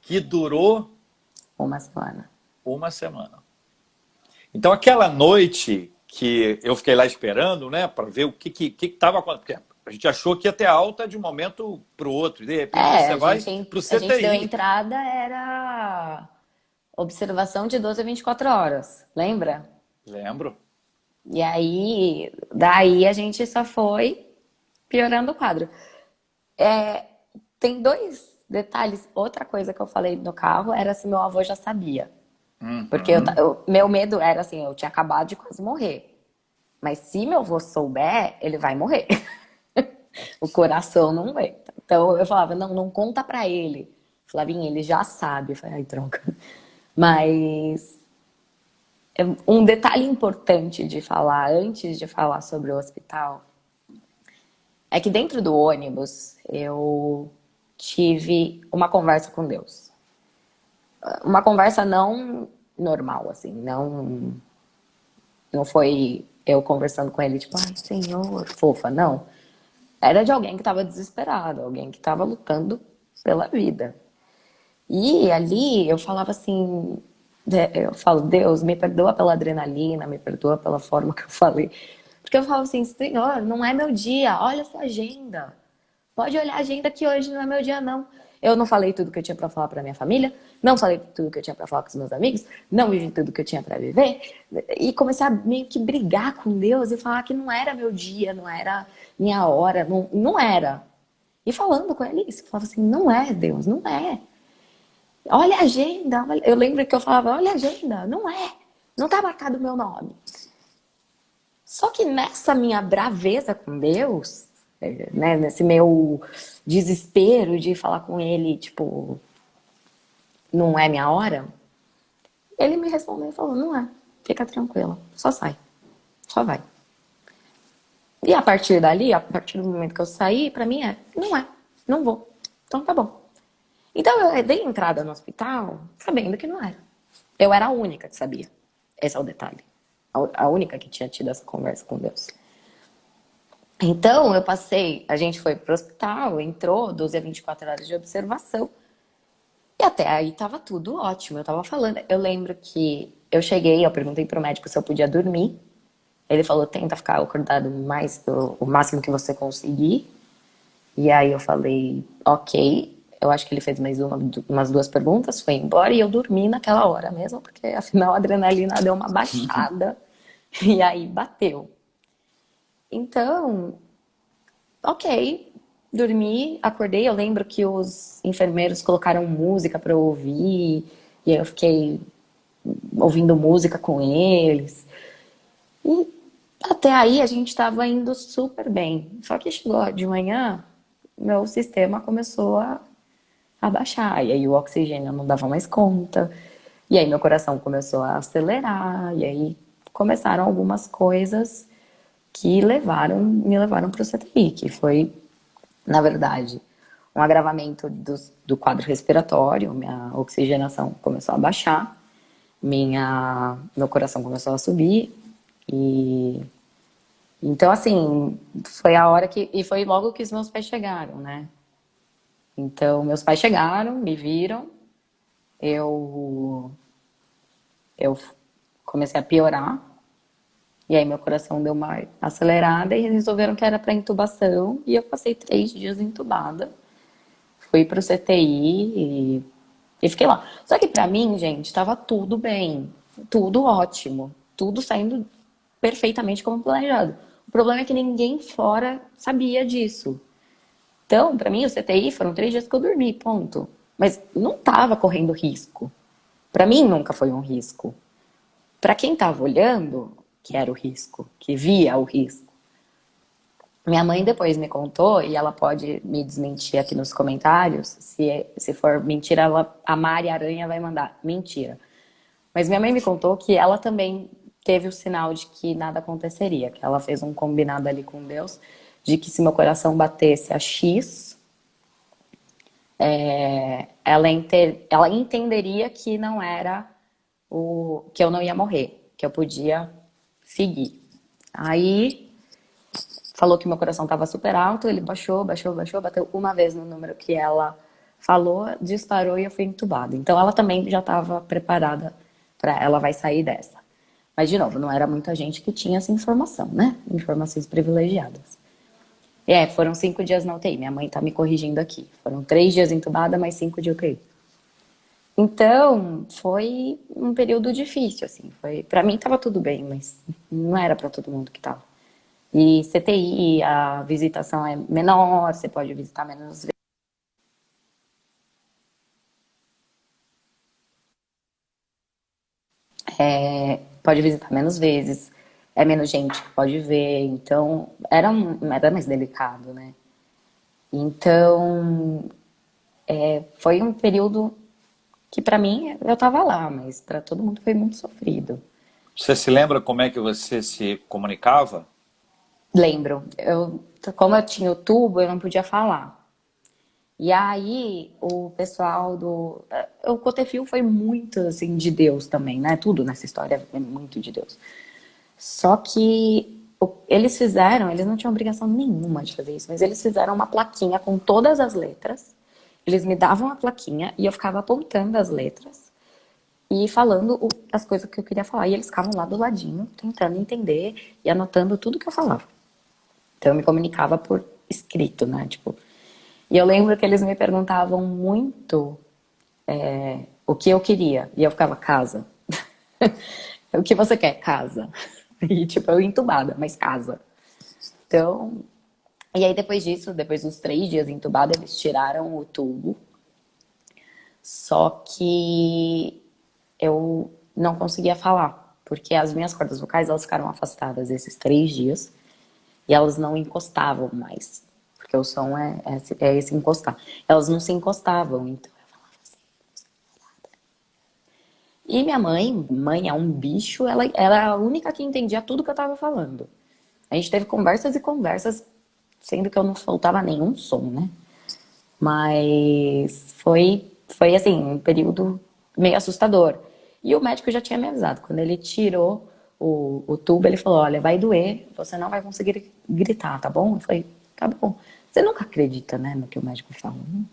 que durou
Uma semana.
uma semana. Então, aquela noite que eu fiquei lá esperando, né, para ver o que estava acontecendo. A gente achou que ia ter alta de um momento para o outro. E, de repente,
É,
você vai para o
a gente deu
CTI.
entrada, era observação de 12 a 24 horas, lembra?
Lembro.
E aí, daí a gente só foi piorando o quadro. Tem dois detalhes. Outra coisa que eu falei no carro era se meu avô já sabia. Porque
Uhum.
meu medo era assim, eu tinha acabado de quase morrer. Mas se meu avô souber, ele vai morrer. O coração não aguenta. Então eu falava, não, não conta pra ele. Flavinha, ele já sabe. Eu falei, ai, troca. Mas um detalhe importante de falar, antes de falar sobre o hospital, é que dentro do ônibus eu tive uma conversa com Deus. Uma conversa não normal, assim, não foi eu conversando com ele, tipo, ai, Senhor, fofa, não. Era de alguém que estava desesperado, alguém que estava lutando pela vida. E ali eu falava assim, eu falo, Deus, me perdoa pela adrenalina, me perdoa pela forma que eu falei. Porque eu falo assim, Senhor, não é meu dia, olha a sua agenda. Pode olhar a agenda que hoje não é meu dia, não. Eu não falei tudo que eu tinha para falar para minha família, não falei tudo que eu tinha para falar com os meus amigos, não vivi tudo que eu tinha para viver. E comecei a meio que brigar com Deus e falar que não era meu dia, não era minha hora, não era. E falando com ele isso, eu falava assim, não é Deus, não é. Olha a agenda. Eu lembro que eu falava, olha a agenda, não é. Não tá marcado o meu nome. Só que nessa minha braveza com Deus, né, nesse meu desespero de falar com ele, tipo, não é minha hora, ele me respondeu e falou, não é, fica tranquila, só sai, só vai. E a partir dali, a partir do momento que eu saí, pra mim não é, não vou, então tá bom. Então eu dei entrada no hospital sabendo que não era. Eu era a única que sabia, esse é o detalhe, a única que tinha tido essa conversa com Deus. Então, a gente foi pro hospital, entrou 12 a 24 horas de observação. E até aí tava tudo ótimo, eu tava falando. Eu lembro que eu cheguei, eu perguntei pro médico se eu podia dormir. Ele falou, tenta ficar acordado o máximo que você conseguir. E aí eu falei, ok. Eu acho que ele fez mais umas duas perguntas, foi embora e eu dormi naquela hora mesmo, porque afinal a adrenalina deu uma baixada. E aí bateu. Então, ok, dormi, acordei. Eu lembro que os enfermeiros colocaram música para eu ouvir, e aí eu fiquei ouvindo música com eles. E até aí a gente estava indo super bem. Só que chegou de manhã, meu sistema começou a baixar, e aí o oxigênio não dava mais conta, e aí meu coração começou a acelerar, e aí começaram algumas coisas que me levaram para o CTI, que foi, na verdade, um agravamento do quadro respiratório, minha oxigenação começou a baixar, meu coração começou a subir, e então, assim, foi a hora e foi logo que os meus pais chegaram, né? Então, meus pais chegaram, me viram, eu, eu comecei a piorar, E aí meu coração deu uma acelerada e resolveram que era para intubação. E eu passei 3 dias entubada. Fui pro CTI e fiquei lá. Só que pra mim, gente, estava tudo bem. Tudo ótimo. Tudo saindo perfeitamente como planejado. O problema é que ninguém fora sabia disso. Então, pra mim, o CTI foram 3 dias que eu dormi, ponto. Mas não tava correndo risco. Pra mim, nunca foi um risco. Pra quem tava olhando, que era o risco, que via o risco. Minha mãe depois me contou, e ela pode me desmentir aqui nos comentários, se for mentira, a Mari Aranha vai mandar. Mentira. Mas minha mãe me contou que ela também teve o sinal de que nada aconteceria, que ela fez um combinado ali com Deus, de que se meu coração batesse a X, ela entenderia que não era que eu não ia morrer, que eu podia seguir. Aí falou que meu coração estava super alto, ele baixou, bateu uma vez no número que ela falou, disparou e eu fui entubada. Então ela também já estava preparada para ela vai sair dessa. Mas de novo, não era muita gente que tinha essa informação, né? Informações privilegiadas. Foram 5 dias na UTI. Minha mãe tá me corrigindo aqui. Foram 3 dias entubada, mais 5 de UTI. Então, foi um período difícil, assim. Para mim tava tudo bem, mas não era para todo mundo que tava. E CTI, a visitação é menor, você pode visitar menos vezes. Pode visitar menos vezes, é menos gente que pode ver, então era mais delicado, né? Então, foi um período que pra mim eu tava lá, mas pra todo mundo foi muito sofrido.
Você se lembra como é que você se comunicava?
Lembro, como eu tinha o tubo, eu não podia falar. E aí, o pessoal do. O Cotefil foi muito, assim, de Deus também, né? Tudo nessa história é muito de Deus. Só que eles não tinham obrigação nenhuma de fazer isso, mas eles fizeram uma plaquinha com todas as letras. Eles me davam a plaquinha e eu ficava apontando as letras e falando as coisas que eu queria falar. E eles ficavam lá do ladinho, tentando entender e anotando tudo que eu falava. Então eu me comunicava por escrito, né? Tipo, e eu lembro que eles me perguntavam muito o que eu queria. E eu ficava, casa. O que você quer? Casa. E tipo, eu entubada, mas casa. Então, e aí depois disso, depois dos 3 dias entubada, eles tiraram o tubo. Só que eu não conseguia falar, porque as minhas cordas vocais, elas ficaram afastadas esses 3 dias. E elas não encostavam mais. Porque o som é esse encostar. Elas não se encostavam, então eu falava assim. E minha mãe é um bicho, ela era a única que entendia tudo que eu tava falando. A gente teve conversas e conversas, sendo que eu não soltava nenhum som, né? Mas foi assim, um período meio assustador. E o médico já tinha me avisado. Quando ele tirou o tubo, ele falou, olha, vai doer, você não vai conseguir gritar, tá bom? Eu falei, tá bom. Você nunca acredita, né, no que o médico fala. Né?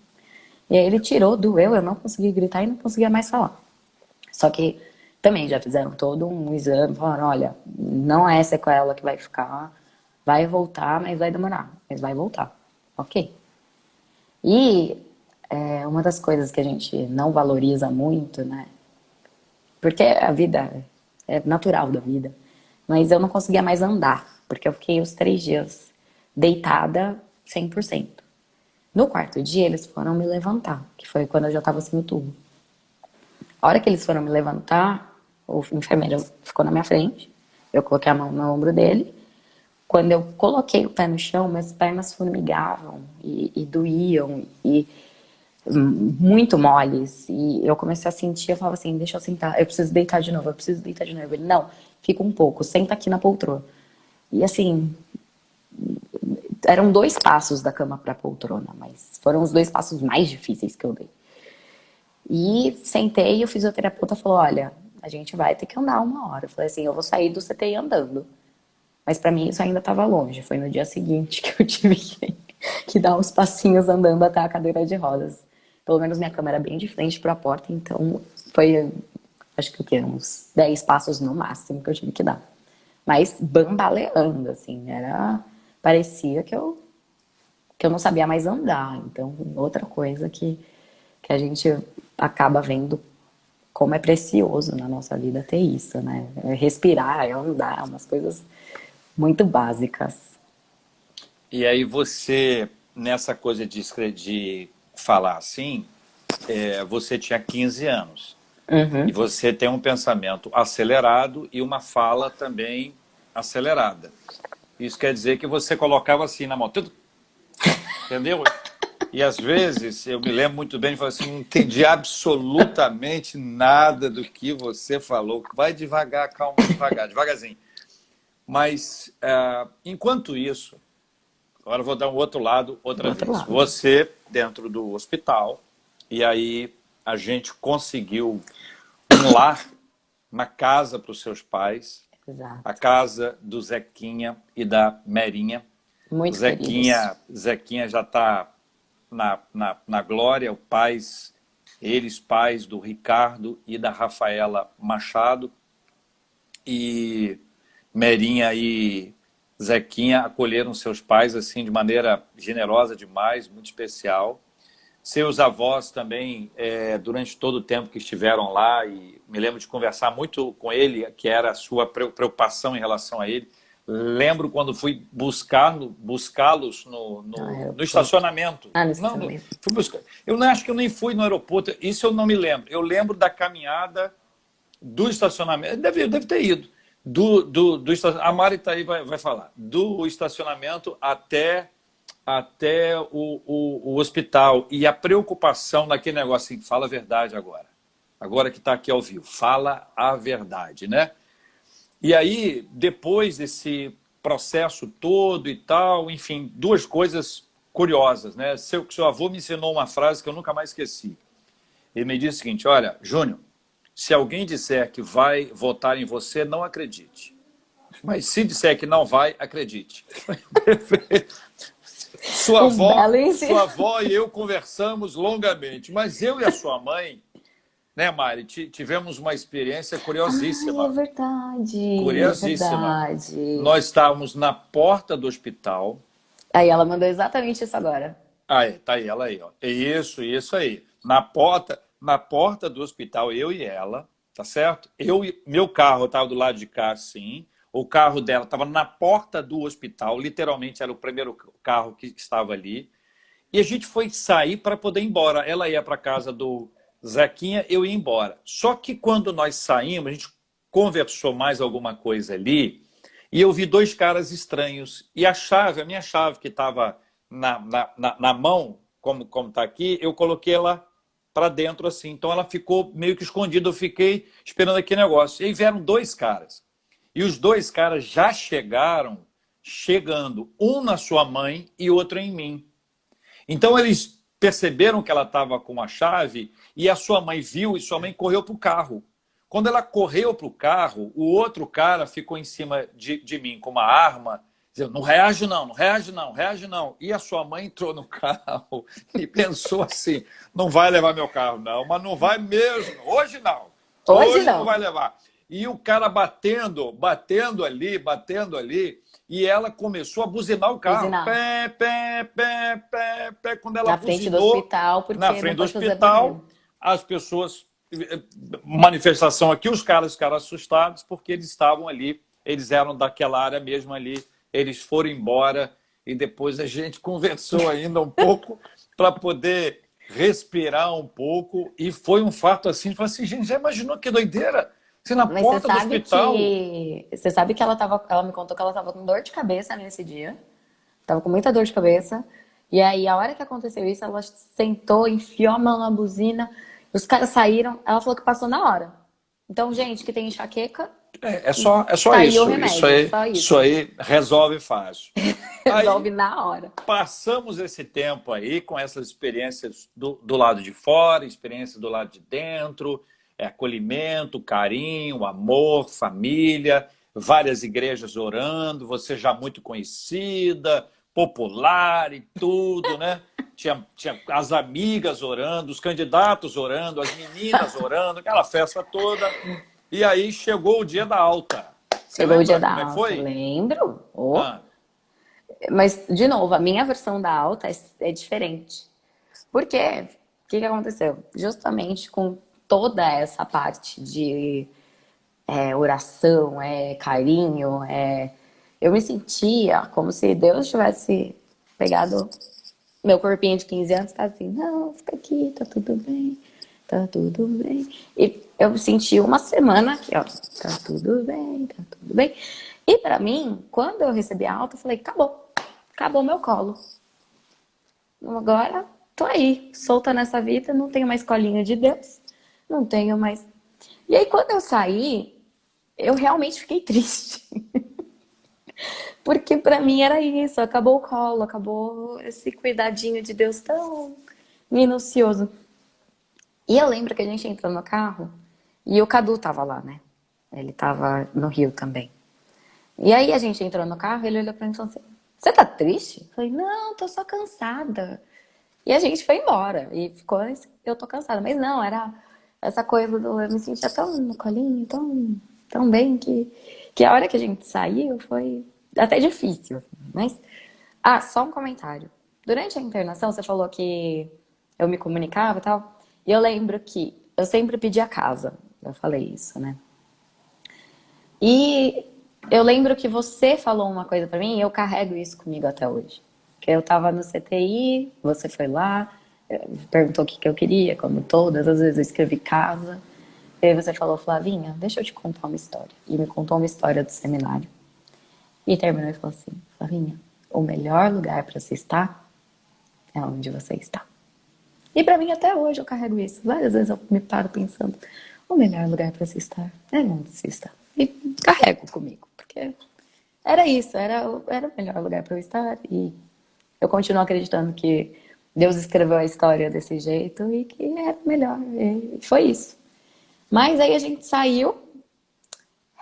E aí ele tirou, doeu, eu não consegui gritar e não conseguia mais falar. Só que também já fizeram todo um exame, falaram, olha, não é sequela que vai ficar, vai voltar, mas vai demorar, mas vai voltar. Ok. E uma das coisas que a gente não valoriza muito, né? Porque a vida é natural da vida. Mas eu não conseguia mais andar, porque eu fiquei os 3 dias deitada 100%. No quarto dia, eles foram me levantar, que foi quando eu já tava sem o tubo. A hora que eles foram me levantar, o enfermeiro ficou na minha frente, eu coloquei a mão no ombro dele. Quando eu coloquei o pé no chão, minhas pernas formigavam e doíam e muito moles. E eu comecei a sentir, eu falava assim, deixa eu sentar, eu preciso deitar de novo, eu preciso deitar de novo. Ele, não, fica um pouco, senta aqui na poltrona. E assim, eram 2 passos da cama pra poltrona, mas foram os 2 passos mais difíceis que eu dei. E sentei e o fisioterapeuta falou, olha, a gente vai ter que andar 1 hora. Eu falei assim, eu vou sair do CTI andando. Mas pra mim isso ainda estava longe. Foi no dia seguinte que eu tive que dar uns passinhos andando até a cadeira de rodas. Pelo menos minha cama era bem de frente para a porta, então foi, acho que o quê? Uns 10 passos no máximo que eu tive que dar. Mas bambaleando, assim, parecia que eu não sabia mais andar. Então, outra coisa que a gente acaba vendo como é precioso na nossa vida ter isso, né? É respirar, é andar, umas coisas muito básicas.
E aí você, nessa coisa de falar assim, você tinha 15 anos. E
Uhum.
você tem um pensamento acelerado e uma fala também acelerada. Isso quer dizer que você colocava assim na mão, tudo, entendeu? E às vezes, eu me lembro muito bem, de falar assim, não entendi absolutamente nada do que você falou. Vai devagar, calma, devagar, devagarzinho. Mas, enquanto isso, agora eu vou dar um outro lado
Do
outra
outro
vez.
lado.
Você dentro do hospital, e aí a gente conseguiu um lar, uma casa para os seus pais, a
Exato.
casa do Zequinha e da Merinha. O
Muito queridos.
Zequinha já está na glória, eles pais do Ricardo e da Rafaela Machado. E Merinha e Zequinha acolheram seus pais assim de maneira generosa demais, muito especial. Seus avós também, durante todo o tempo que estiveram lá, e me lembro de conversar muito com ele, que era a sua preocupação em relação a ele. Lembro quando fui buscá-los
No
no
aeroporto.
estacionamento.
Ah, no
Não,
estacionamento.
fui buscar. Eu não acho que eu nem fui no aeroporto, isso eu não me lembro. Eu lembro da caminhada do estacionamento, deve ter ido. A Mari está aí, vai falar. Do estacionamento até o hospital. E a preocupação naquele negócio assim, fala a verdade agora. Agora que está aqui ao vivo, fala a verdade, né? E aí, depois desse processo todo e tal, enfim, duas coisas curiosas, né? Seu avô me ensinou uma frase que eu nunca mais esqueci. Ele me disse o seguinte, olha, Júnior, se alguém disser que vai votar em você, não acredite. Mas se disser que não vai, acredite.
Um belo
Sua
ensino.
avó e eu conversamos longamente, mas eu e a sua mãe, né, Mari, tivemos uma experiência
Ai, é
curiosíssima.
verdade. É
Curiosíssima.
verdade.
Nós estávamos na porta do hospital.
Aí ela mandou exatamente isso agora.
Aí, tá aí, ela aí, ó. Isso aí. Na porta do hospital, eu e ela, tá certo? Meu carro estava do lado de cá, sim. O carro dela estava na porta do hospital, literalmente era o primeiro carro que estava ali. E a gente foi sair para poder ir embora. Ela ia para casa do Zequinha, eu ia embora. Só que quando nós saímos, a gente conversou mais alguma coisa ali, e eu vi dois caras estranhos. E a minha chave que estava na mão, como está aqui, eu coloquei ela para dentro assim. Então ela ficou meio que escondida, eu fiquei esperando aquele negócio. E aí vieram dois caras. E os dois caras já chegando, um na sua mãe e outro em mim. Então eles perceberam que ela estava com a chave e a sua mãe viu e sua mãe correu para o carro. Quando ela correu para o carro, o outro cara ficou em cima de mim com uma arma, dizendo, não reage não, não reage não, reage não. E a sua mãe entrou no carro e pensou assim, não vai levar meu carro não, mas não vai mesmo, hoje não.
Hoje
Hoje não
não.
vai levar. E o cara batendo ali, e ela começou a buzinar o carro.
Buzinar.
Pé, pé, pé, pé, pé. Quando ela
Na frente do
buzinou
hospital,
na
porque não
frente do
pode fazer
hospital,
barulho.
as pessoas... Manifestação aqui, os caras ficaram assustados porque eles estavam ali, eles eram daquela área mesmo ali, eles foram embora e depois a gente conversou ainda um pouco para poder respirar um pouco e foi um fato assim, falei assim, gente, já imaginou que doideira? Assim, na
Mas você
porta do
sabe
hospital.
que. Você sabe que ela me contou que ela tava com dor de cabeça nesse dia. Tava com muita dor de cabeça. E aí, a hora que aconteceu isso, ela sentou, enfiou a mão na buzina. Os caras saíram. Ela falou que passou na hora. Então, gente que tem enxaqueca,
É só
tá aí o
isso. Isso
remédio.
aí,
Só
isso
isso.
aí resolve fácil.
Resolve
Aí
na hora.
passamos esse tempo aí com essas experiências do lado de fora, experiências do lado de dentro, acolhimento, carinho, amor, família, várias igrejas orando, você já muito conhecida, popular e tudo, né? Tinha as amigas orando, os candidatos orando, as meninas orando, aquela festa toda. E aí chegou o dia da alta. Você
Chegou o dia
lembra
da
como é que
alta,
foi?
lembro. Oh.
Ah,
Mas, de novo, a minha versão da alta é diferente. Por quê? O que que aconteceu? Justamente com toda essa parte de oração, carinho, eu me sentia como se Deus tivesse pegado meu corpinho de 15 anos e falado assim, não, fica aqui, tá tudo bem, tá tudo bem. E eu senti uma semana aqui, ó, tá tudo bem, tá tudo bem. E pra mim, quando eu recebi a alta, eu falei, acabou meu colo. Agora tô aí, solta nessa vida, não tenho mais colinha de Deus, não tenho mais. E aí, quando eu saí, eu realmente fiquei triste. Porque pra mim era isso, acabou o colo, acabou esse cuidadinho de Deus tão minucioso. E eu lembro que a gente entrou no carro e o Cadu tava lá, né? Ele tava no Rio também. E aí a gente entrou no carro, ele olhou pra mim e falou assim: Você tá triste? Eu falei: Não, tô só cansada. E a gente foi embora. E ficou, eu tô cansada. Mas não, era essa coisa do. Eu me sentia tão no colinho, tão bem, que a hora que a gente saiu foi até difícil. Assim. Mas. Ah, só um comentário. Durante a internação, você falou que eu me comunicava e tal. E eu lembro que eu sempre pedi a casa. Eu falei isso, né? E eu lembro que você falou uma coisa pra mim e eu carrego isso comigo até hoje. Que eu tava no CTI, você foi lá, perguntou o que que eu queria, como todas as vezes eu escrevi casa. E aí você falou, Flavinha, deixa eu te contar uma história. E me contou uma história do seminário. E terminou e falou assim, Flavinha, o melhor lugar pra se estar é onde você está. E pra mim até hoje eu carrego isso. Várias vezes eu me paro pensando, o melhor lugar pra se estar é onde se está. E carrego comigo, porque era isso, era o melhor lugar pra eu estar. E eu continuo acreditando que Deus escreveu a história desse jeito e que era o melhor. E foi isso. Mas aí a gente saiu,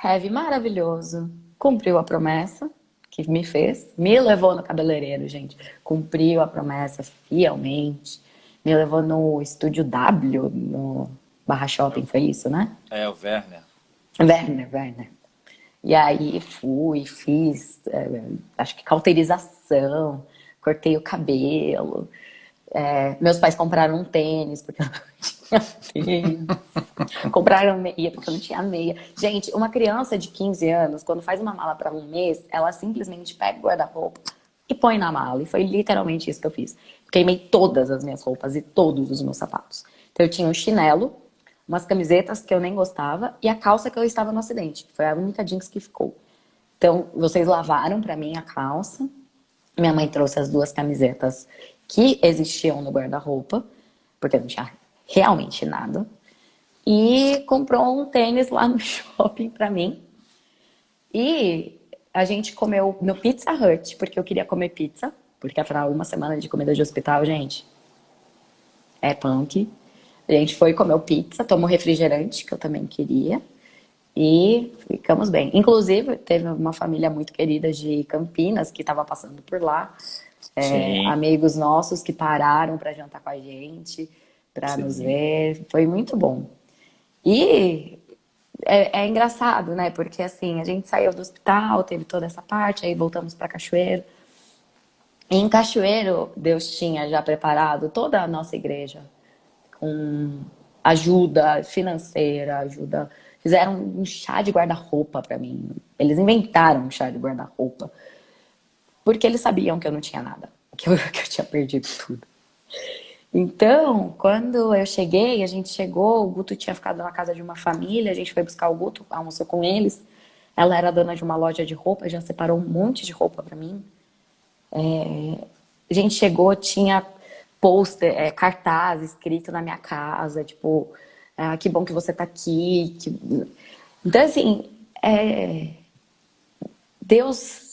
heavy maravilhoso, cumpriu a promessa que me fez, me levou no cabeleireiro, gente, cumpriu a promessa fielmente, me levou no Estúdio W, no Barra Shopping, foi isso, né?
é o Werner.
Werner. E aí fui, fiz, acho que cauterização, cortei o cabelo. Meus pais compraram um tênis, porque eu não tinha tênis. Compraram meia, porque eu não tinha meia. Gente, uma criança de 15 anos, quando faz uma mala para um mês, ela simplesmente pega o guarda-roupa e põe na mala. E foi literalmente isso que eu fiz. Queimei todas as minhas roupas e todos os meus sapatos. Então eu tinha um chinelo, umas camisetas que eu nem gostava e a calça que eu estava no acidente. Foi a única jeans que ficou. Então, vocês lavaram para mim a calça. Minha mãe trouxe as duas camisetas que existiam no guarda-roupa, porque não tinha realmente nada. E comprou um tênis lá no shopping pra mim. E a gente comeu no Pizza Hut, porque eu queria comer pizza. Porque afinal, uma semana de comida de hospital, gente, é punk. A gente foi comer pizza, tomou refrigerante, que eu também queria. E ficamos bem. Inclusive, teve uma família muito querida de Campinas que estava passando por lá.
Sim,
Amigos nossos que pararam para jantar com a gente, para nos
sim.
ver. Foi muito bom. E é engraçado, né? Porque assim, a gente saiu do hospital, teve toda essa parte, aí voltamos para Cachoeiro. E em Cachoeiro, Deus tinha já preparado toda a nossa igreja com ajuda financeira, ajuda. Fizeram um chá de guarda-roupa para mim. Eles inventaram um chá de guarda-roupa. Porque eles sabiam que eu não tinha nada, que eu tinha perdido tudo. Então, quando eu cheguei, a gente chegou, o Guto tinha ficado na casa de uma família, a gente foi buscar o Guto, almoçou com eles. Ela era dona de uma loja de roupa, já separou um monte de roupa pra mim. A gente chegou, tinha pôster, cartaz escrito na minha casa, tipo, que bom que você tá aqui. Então, assim, Deus.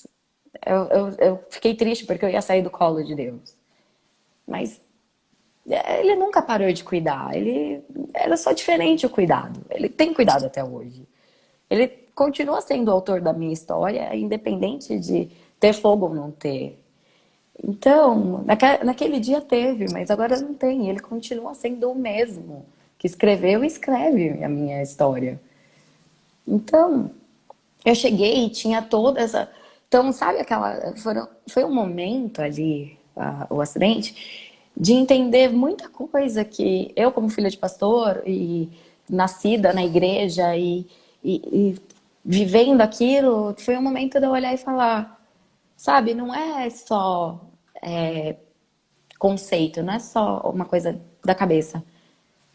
Eu fiquei triste porque eu ia sair do colo de Deus. Mas ele nunca parou de cuidar. Ele era só diferente o cuidado. Ele tem cuidado até hoje. Ele continua sendo o autor da minha história, independente de ter fogo ou não ter. Então, naquele dia teve, mas agora não tem. Ele continua sendo o mesmo que escreveu e escreve a minha história. Então, eu cheguei e tinha toda essa. Então, sabe aquela. Foi um momento ali, o acidente, de entender muita coisa que eu, como filha de pastor, e nascida na igreja e vivendo aquilo, foi um momento de eu olhar e falar, sabe, não é só conceito, não é só uma coisa da cabeça.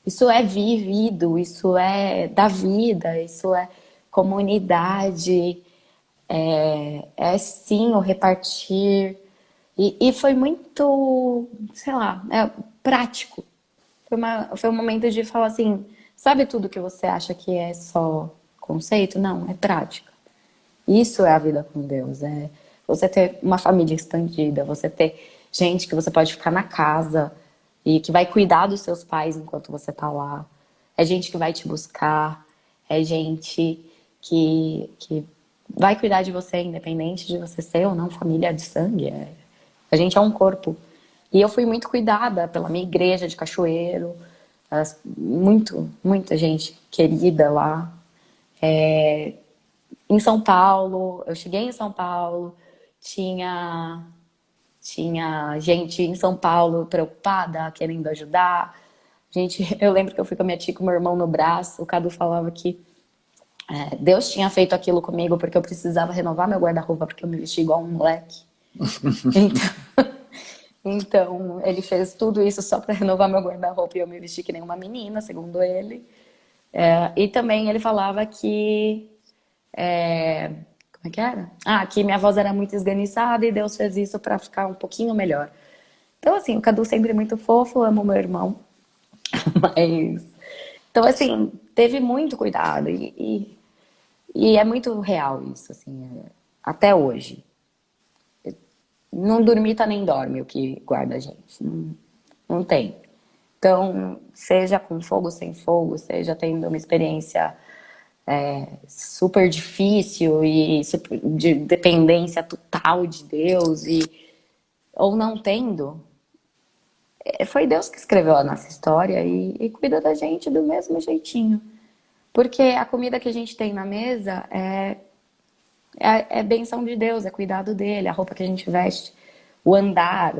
Isso é vivido, isso é da vida, isso é comunidade, é sim o repartir. E foi muito, sei lá, prático. Foi um momento de falar assim, sabe tudo que você acha que é só conceito? Não, é prática. Isso é a vida com Deus, é você ter uma família expandida, você ter gente que você pode ficar na casa e que vai cuidar dos seus pais enquanto você tá lá. É gente que vai te buscar, é gente que vai cuidar de você, independente de você ser ou não família de sangue. A gente é um corpo. E eu fui muito cuidada pela minha igreja de Cachoeiro, muita gente querida lá. Em São Paulo, eu cheguei em São Paulo, tinha, tinha gente em São Paulo preocupada, querendo ajudar. Gente, eu lembro que eu fui com a minha tia e com meu irmão no braço, o Cadu falava que Deus tinha feito aquilo comigo porque eu precisava renovar meu guarda-roupa porque eu me vesti igual um moleque. Então, então ele fez tudo isso só para renovar meu guarda-roupa e eu me vesti que nem uma menina, segundo ele. E também ele falava que como é que era? Ah, que minha voz era muito esganiçada e Deus fez isso pra ficar um pouquinho melhor. Então, assim, o Cadu sempre muito fofo, amo meu irmão. Mas. Então, assim, teve muito cuidado. E é muito real isso, assim, até hoje. Não dormir tá nem dorme o que guarda a gente. Não, não tem. Então, seja com fogo, sem fogo, seja tendo uma experiência super difícil e de dependência total de Deus ou não tendo, foi Deus que escreveu a nossa história e cuida da gente do mesmo jeitinho. Porque a comida que a gente tem na mesa é benção de Deus, é cuidado dele, a roupa que a gente veste, o andar,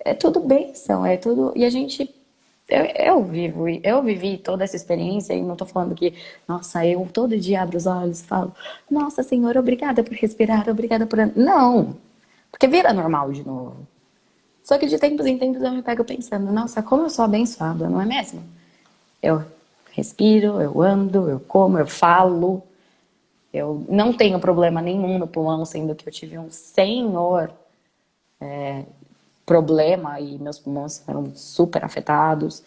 é tudo bênção, é tudo. E a gente. Eu vivi toda essa experiência e não tô falando que, nossa, eu todo dia abro os olhos e falo, nossa, Senhor, obrigada por respirar, obrigada por. Não! Porque vira normal de novo. Só que de tempos em tempos eu me pego pensando, nossa, como eu sou abençoada, não é mesmo? Eu respiro, eu ando, eu como, eu falo. Eu não tenho problema nenhum no pulmão, sendo que eu tive um senhor problema e meus pulmões foram super afetados.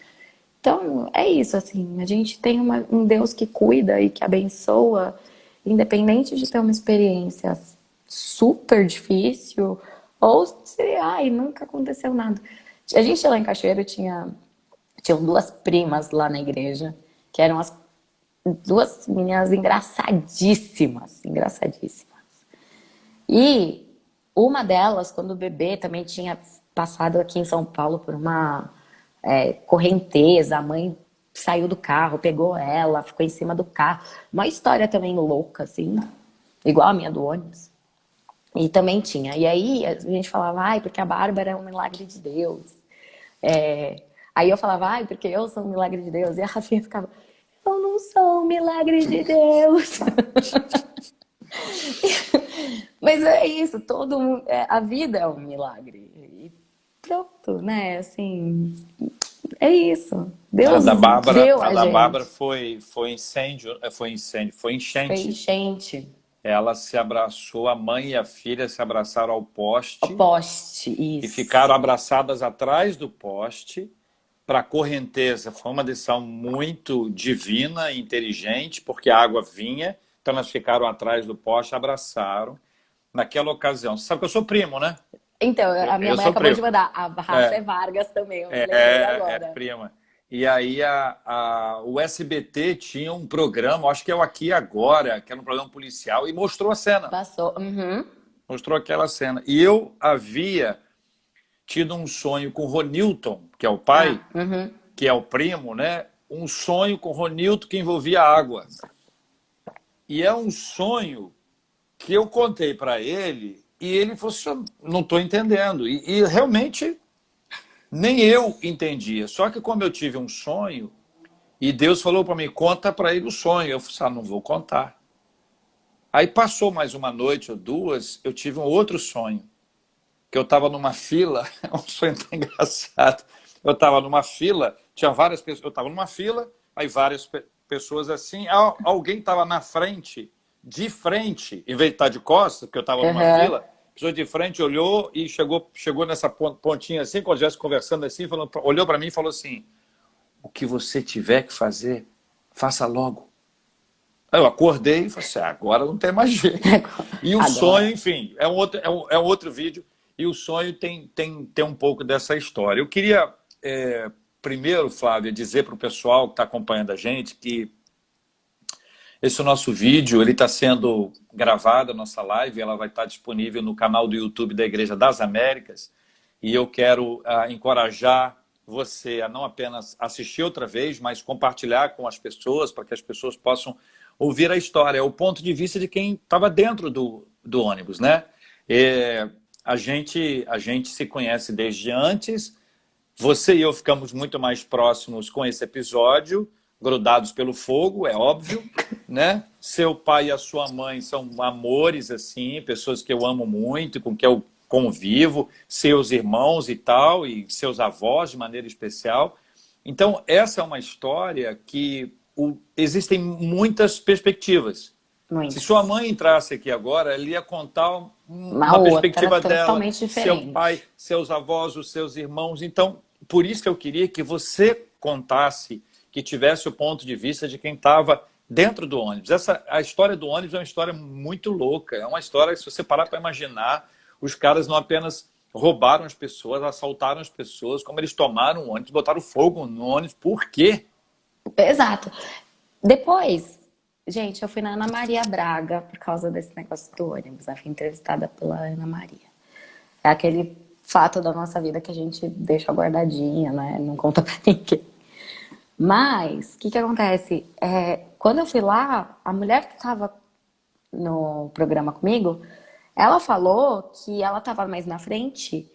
Então, é isso, assim, a gente tem um Deus que cuida e que abençoa, independente de ter uma experiência super difícil ou se, ai, nunca aconteceu nada. A gente lá em Cachoeiro tinham duas primas lá na igreja, que eram as duas meninas engraçadíssimas, engraçadíssimas. E uma delas, quando bebê, também tinha passado aqui em São Paulo por uma correnteza. A mãe saiu do carro, pegou ela, ficou em cima do carro. Uma história também louca, assim, igual a minha do ônibus. E também tinha. E aí a gente falava, ai, porque a Bárbara é um milagre de Deus. Aí eu falava, ai, porque eu sou um milagre de Deus. E a Rafinha ficava, eu não sou um milagre de Deus. Mas é isso, a vida é um milagre. E pronto, né? Assim, é isso. Deus deu
A
a
da Bárbara
gente.
foi incêndio, foi
Foi
enchente.
enchente.
Ela se abraçou, a mãe e a filha se abraçaram ao
O
poste
poste,
e
isso.
ficaram abraçadas atrás do poste para a correnteza. Foi uma decisão muito divina e inteligente, porque a água vinha, então elas ficaram atrás do poste, abraçaram. Naquela ocasião, você sabe que eu sou primo, né?
Então, a minha
Eu
mãe
sou
acabou de
primo.
mandar. A Rafa
É,
é Vargas também, eu me lembrei agora.
prima. E aí o SBT tinha um programa, acho que é o Aqui e Agora, que era um programa policial, e mostrou a cena.
Passou. Uhum.
Mostrou aquela cena. E eu havia tido um sonho com o Ronilton, que é o pai,
Ah, uhum.
que é o primo, né? Um sonho com o Ronilton que envolvia água. E é um sonho que eu contei para ele e ele falou assim, não estou entendendo. E realmente nem eu entendia. Só que como eu tive um sonho e Deus falou para mim, conta para ele o sonho. Eu falei, não vou contar. Aí passou mais uma noite ou duas, eu tive um outro sonho. Que eu estava numa fila, é um sonho tão engraçado. Eu estava numa fila, tinha várias pessoas, eu estava numa fila, aí várias pessoas assim, alguém estava na frente, de frente, em vez de estar de costas, porque eu estava numa
Aham.
fila, a pessoa de frente olhou e chegou nessa pontinha assim, quando estivesse conversando assim, olhou para mim e falou assim, o que você tiver que fazer, faça logo. Aí eu acordei e falei assim, agora não tem mais jeito. E o sonho,
Agora.
enfim, é um outro vídeo, e o sonho tem um pouco dessa história. Eu queria, primeiro, Flávia, dizer para o pessoal que está acompanhando a gente que esse nosso vídeo ele está sendo gravado, a nossa live, ela vai estar disponível no canal do YouTube da Igreja das Américas, e eu quero encorajar você a não apenas assistir outra vez, mas compartilhar com as pessoas, para que as pessoas possam ouvir a história, o ponto de vista de quem estava dentro do ônibus, né? A gente se conhece desde antes, você e eu ficamos muito mais próximos com esse episódio, grudados pelo fogo, é óbvio, né? Seu pai e a sua mãe são amores, assim, pessoas que eu amo muito, com que eu convivo, seus irmãos e tal, e seus avós de maneira especial. Então, essa é uma história que existem muitas perspectivas. Se sua
Muitas.
mãe entrasse aqui agora, ela ia contar
Uma
uma
outra
perspectiva dela,
totalmente
seu pai,
diferente.
seus avós, os seus irmãos. Então, por isso que eu queria que você contasse, que tivesse o ponto de vista de quem estava dentro do ônibus. A história do ônibus é uma história muito louca. É uma história que, se você parar para imaginar, os caras não apenas roubaram as pessoas, assaltaram as pessoas, como eles tomaram o ônibus, botaram fogo no ônibus. Por quê?
Exato. Depois, gente, eu fui na Ana Maria Braga por causa desse negócio do ônibus. Eu fui entrevistada pela Ana Maria. É aquele fato da nossa vida que a gente deixa guardadinha, né? Não conta pra ninguém. Mas, o que que acontece? Quando eu fui lá, a mulher que estava no programa comigo, ela falou que ela estava mais na frente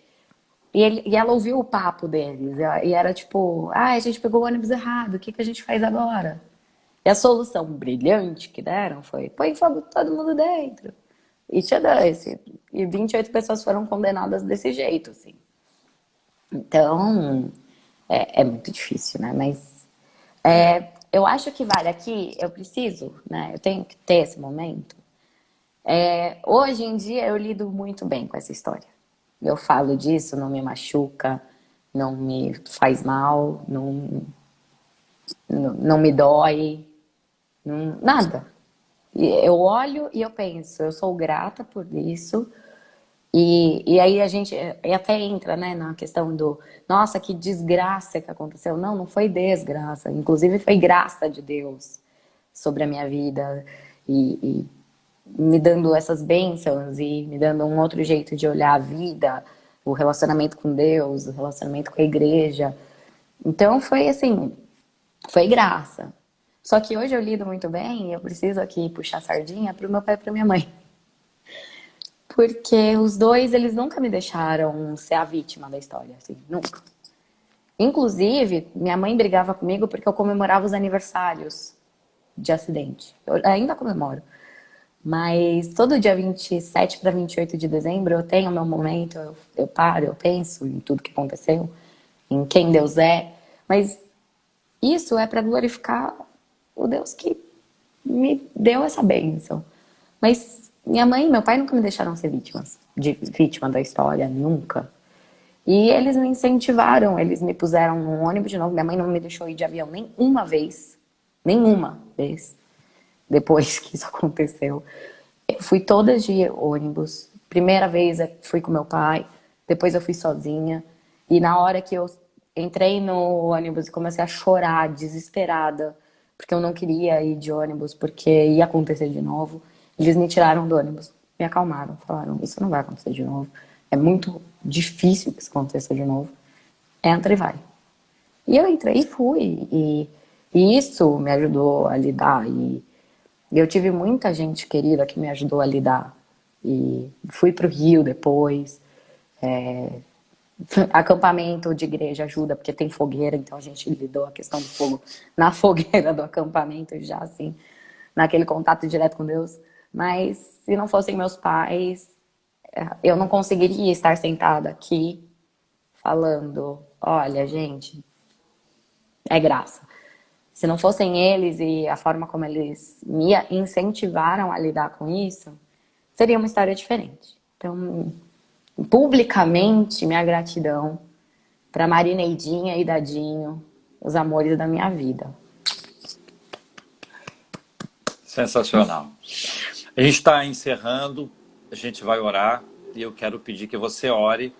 e ela ouviu o papo deles. E era tipo, a gente pegou o ônibus errado, o que que a gente faz agora? E a solução brilhante que deram foi, põe fogo todo mundo dentro. E tinha desse. E 28 pessoas foram condenadas desse jeito, assim. Então, é muito difícil, né? Mas eu acho que vale aqui, eu preciso, né? Eu tenho que ter esse momento. Hoje em dia eu lido muito bem com essa história. Eu falo disso, não me machuca, não me faz mal, não me dói, nada. E eu olho e eu penso, eu sou grata por isso. E aí a gente até entra, né, na questão do, nossa, que desgraça que aconteceu. Não, não foi desgraça. Inclusive foi graça de Deus sobre a minha vida e me dando essas bênçãos e me dando um outro jeito de olhar a vida, o relacionamento com Deus, o relacionamento com a igreja. Então foi assim, foi graça. Só que hoje eu lido muito bem e eu preciso aqui puxar a sardinha pro meu pai e pra minha mãe. Porque os dois, eles nunca me deixaram ser a vítima da história, assim, nunca. Inclusive, minha mãe brigava comigo porque eu comemorava os aniversários de acidente. Eu ainda comemoro. Mas todo dia 27 para 28 de dezembro eu tenho meu momento, eu paro, eu penso em tudo que aconteceu, em quem Deus é. Mas isso é para glorificar o Deus que me deu essa bênção. Mas minha mãe e meu pai nunca me deixaram ser vítima da história, nunca. E eles me incentivaram, eles me puseram num ônibus de novo. Minha mãe não me deixou ir de avião nenhuma vez, depois que isso aconteceu. Eu fui todas de ônibus. Primeira vez eu fui com meu pai, depois eu fui sozinha. E na hora que eu entrei no ônibus e comecei a chorar, desesperada, porque eu não queria ir de ônibus, porque ia acontecer de novo, eles me tiraram do ônibus, me acalmaram, falaram, isso não vai acontecer de novo. É muito difícil que isso aconteça de novo. Entra e vai. E eu entrei e fui. E isso me ajudou a lidar. E eu tive muita gente querida que me ajudou a lidar. E fui para o Rio depois. Acampamento de igreja ajuda, porque tem fogueira, então a gente lidou a questão do fogo na fogueira do acampamento, já assim, naquele contato direto com Deus. Mas se não fossem meus pais, eu não conseguiria estar sentada aqui falando, olha, gente, é graça. Se não fossem eles e a forma como eles me incentivaram a lidar com isso, seria uma história diferente. Então, publicamente, minha gratidão para Marineidinha e Dadinho, os amores da minha vida.
Sensacional. A gente está encerrando, a gente vai orar e eu quero pedir que você ore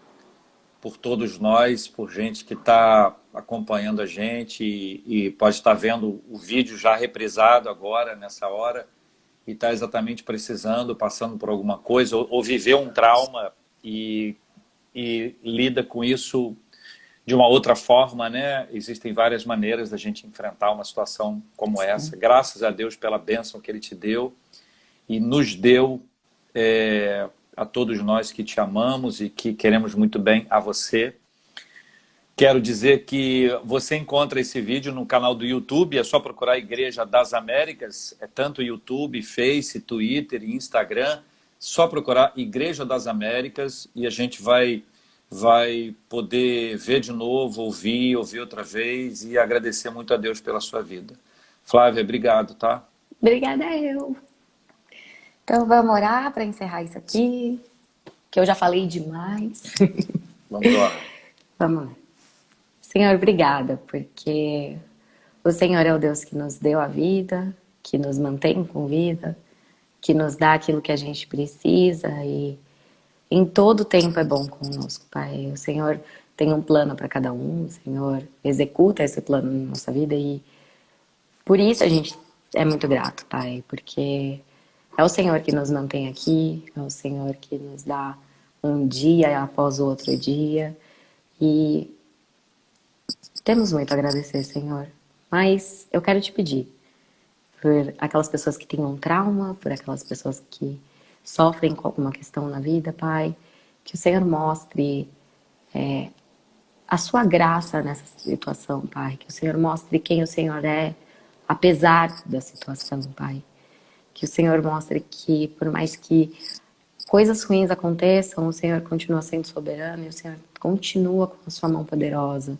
por todos nós, por gente que está acompanhando a gente e pode estar vendo o vídeo já reprisado agora, nessa hora, e está exatamente precisando, passando por alguma coisa, ou viveu um trauma e lida com isso de uma outra forma, né? Existem várias maneiras da gente enfrentar uma situação como essa. Graças a Deus pela bênção que Ele te deu e nos deu a todos nós que te amamos e que queremos muito bem a você. Quero dizer que você encontra esse vídeo no canal do YouTube, é só procurar Igreja das Américas, é tanto YouTube, Face, Twitter e Instagram, só procurar Igreja das Américas e a gente vai poder ver de novo, ouvir outra vez e agradecer muito a Deus pela sua vida. Flávia, obrigado, tá?
Obrigada eu. Então vamos orar para encerrar isso aqui, que eu já falei demais.
Vamos orar.
Vamos lá. Senhor, obrigada, porque o Senhor é o Deus que nos deu a vida, que nos mantém com vida, que nos dá aquilo que a gente precisa e em todo tempo é bom conosco, Pai. O Senhor tem um plano para cada um, o Senhor executa esse plano na nossa vida e por isso a gente é muito grato, Pai, porque é o Senhor que nos mantém aqui, é o Senhor que nos dá um dia após o outro dia e temos muito a agradecer, Senhor. Mas eu quero te pedir por aquelas pessoas que têm um trauma, por aquelas pessoas que sofrem com alguma questão na vida, Pai, que o Senhor mostre a sua graça nessa situação, Pai. Que o Senhor mostre quem o Senhor é, apesar da situação, Pai. Que o Senhor mostre que, por mais que coisas ruins aconteçam, o Senhor continua sendo soberano e o Senhor continua com a sua mão poderosa.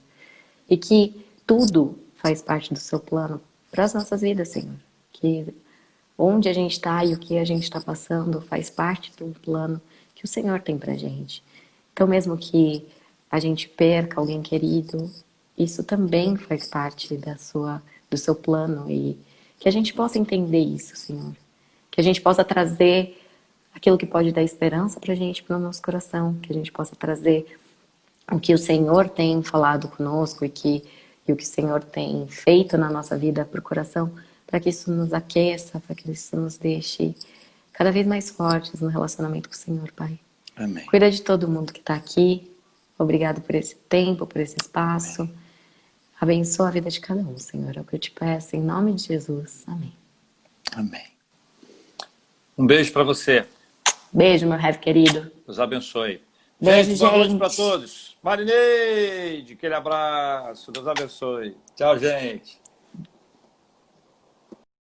E que tudo faz parte do seu plano para as nossas vidas, Senhor. Que onde a gente está e o que a gente está passando faz parte do plano que o Senhor tem pra gente. Então, mesmo que a gente perca alguém querido, isso também faz parte do seu plano e que a gente possa entender isso, Senhor. Que a gente possa trazer aquilo que pode dar esperança pra gente, pro nosso coração. Que a gente possa trazer o que o Senhor tem falado conosco e o que o Senhor tem feito na nossa vida pro coração, para que isso nos aqueça, para que isso nos deixe cada vez mais fortes no relacionamento com o Senhor, Pai.
Amém.
Cuida de todo mundo que está aqui. Obrigado por esse tempo, por esse espaço. Amém. Abençoa a vida de cada um, Senhor. É o que eu te peço, em nome de Jesus. Amém.
Amém. Um beijo para você.
Beijo, meu rap querido.
Deus abençoe.
Beijo,
boa noite
gente.
para todos. Marineide, aquele abraço. Deus abençoe. Tchau, gente.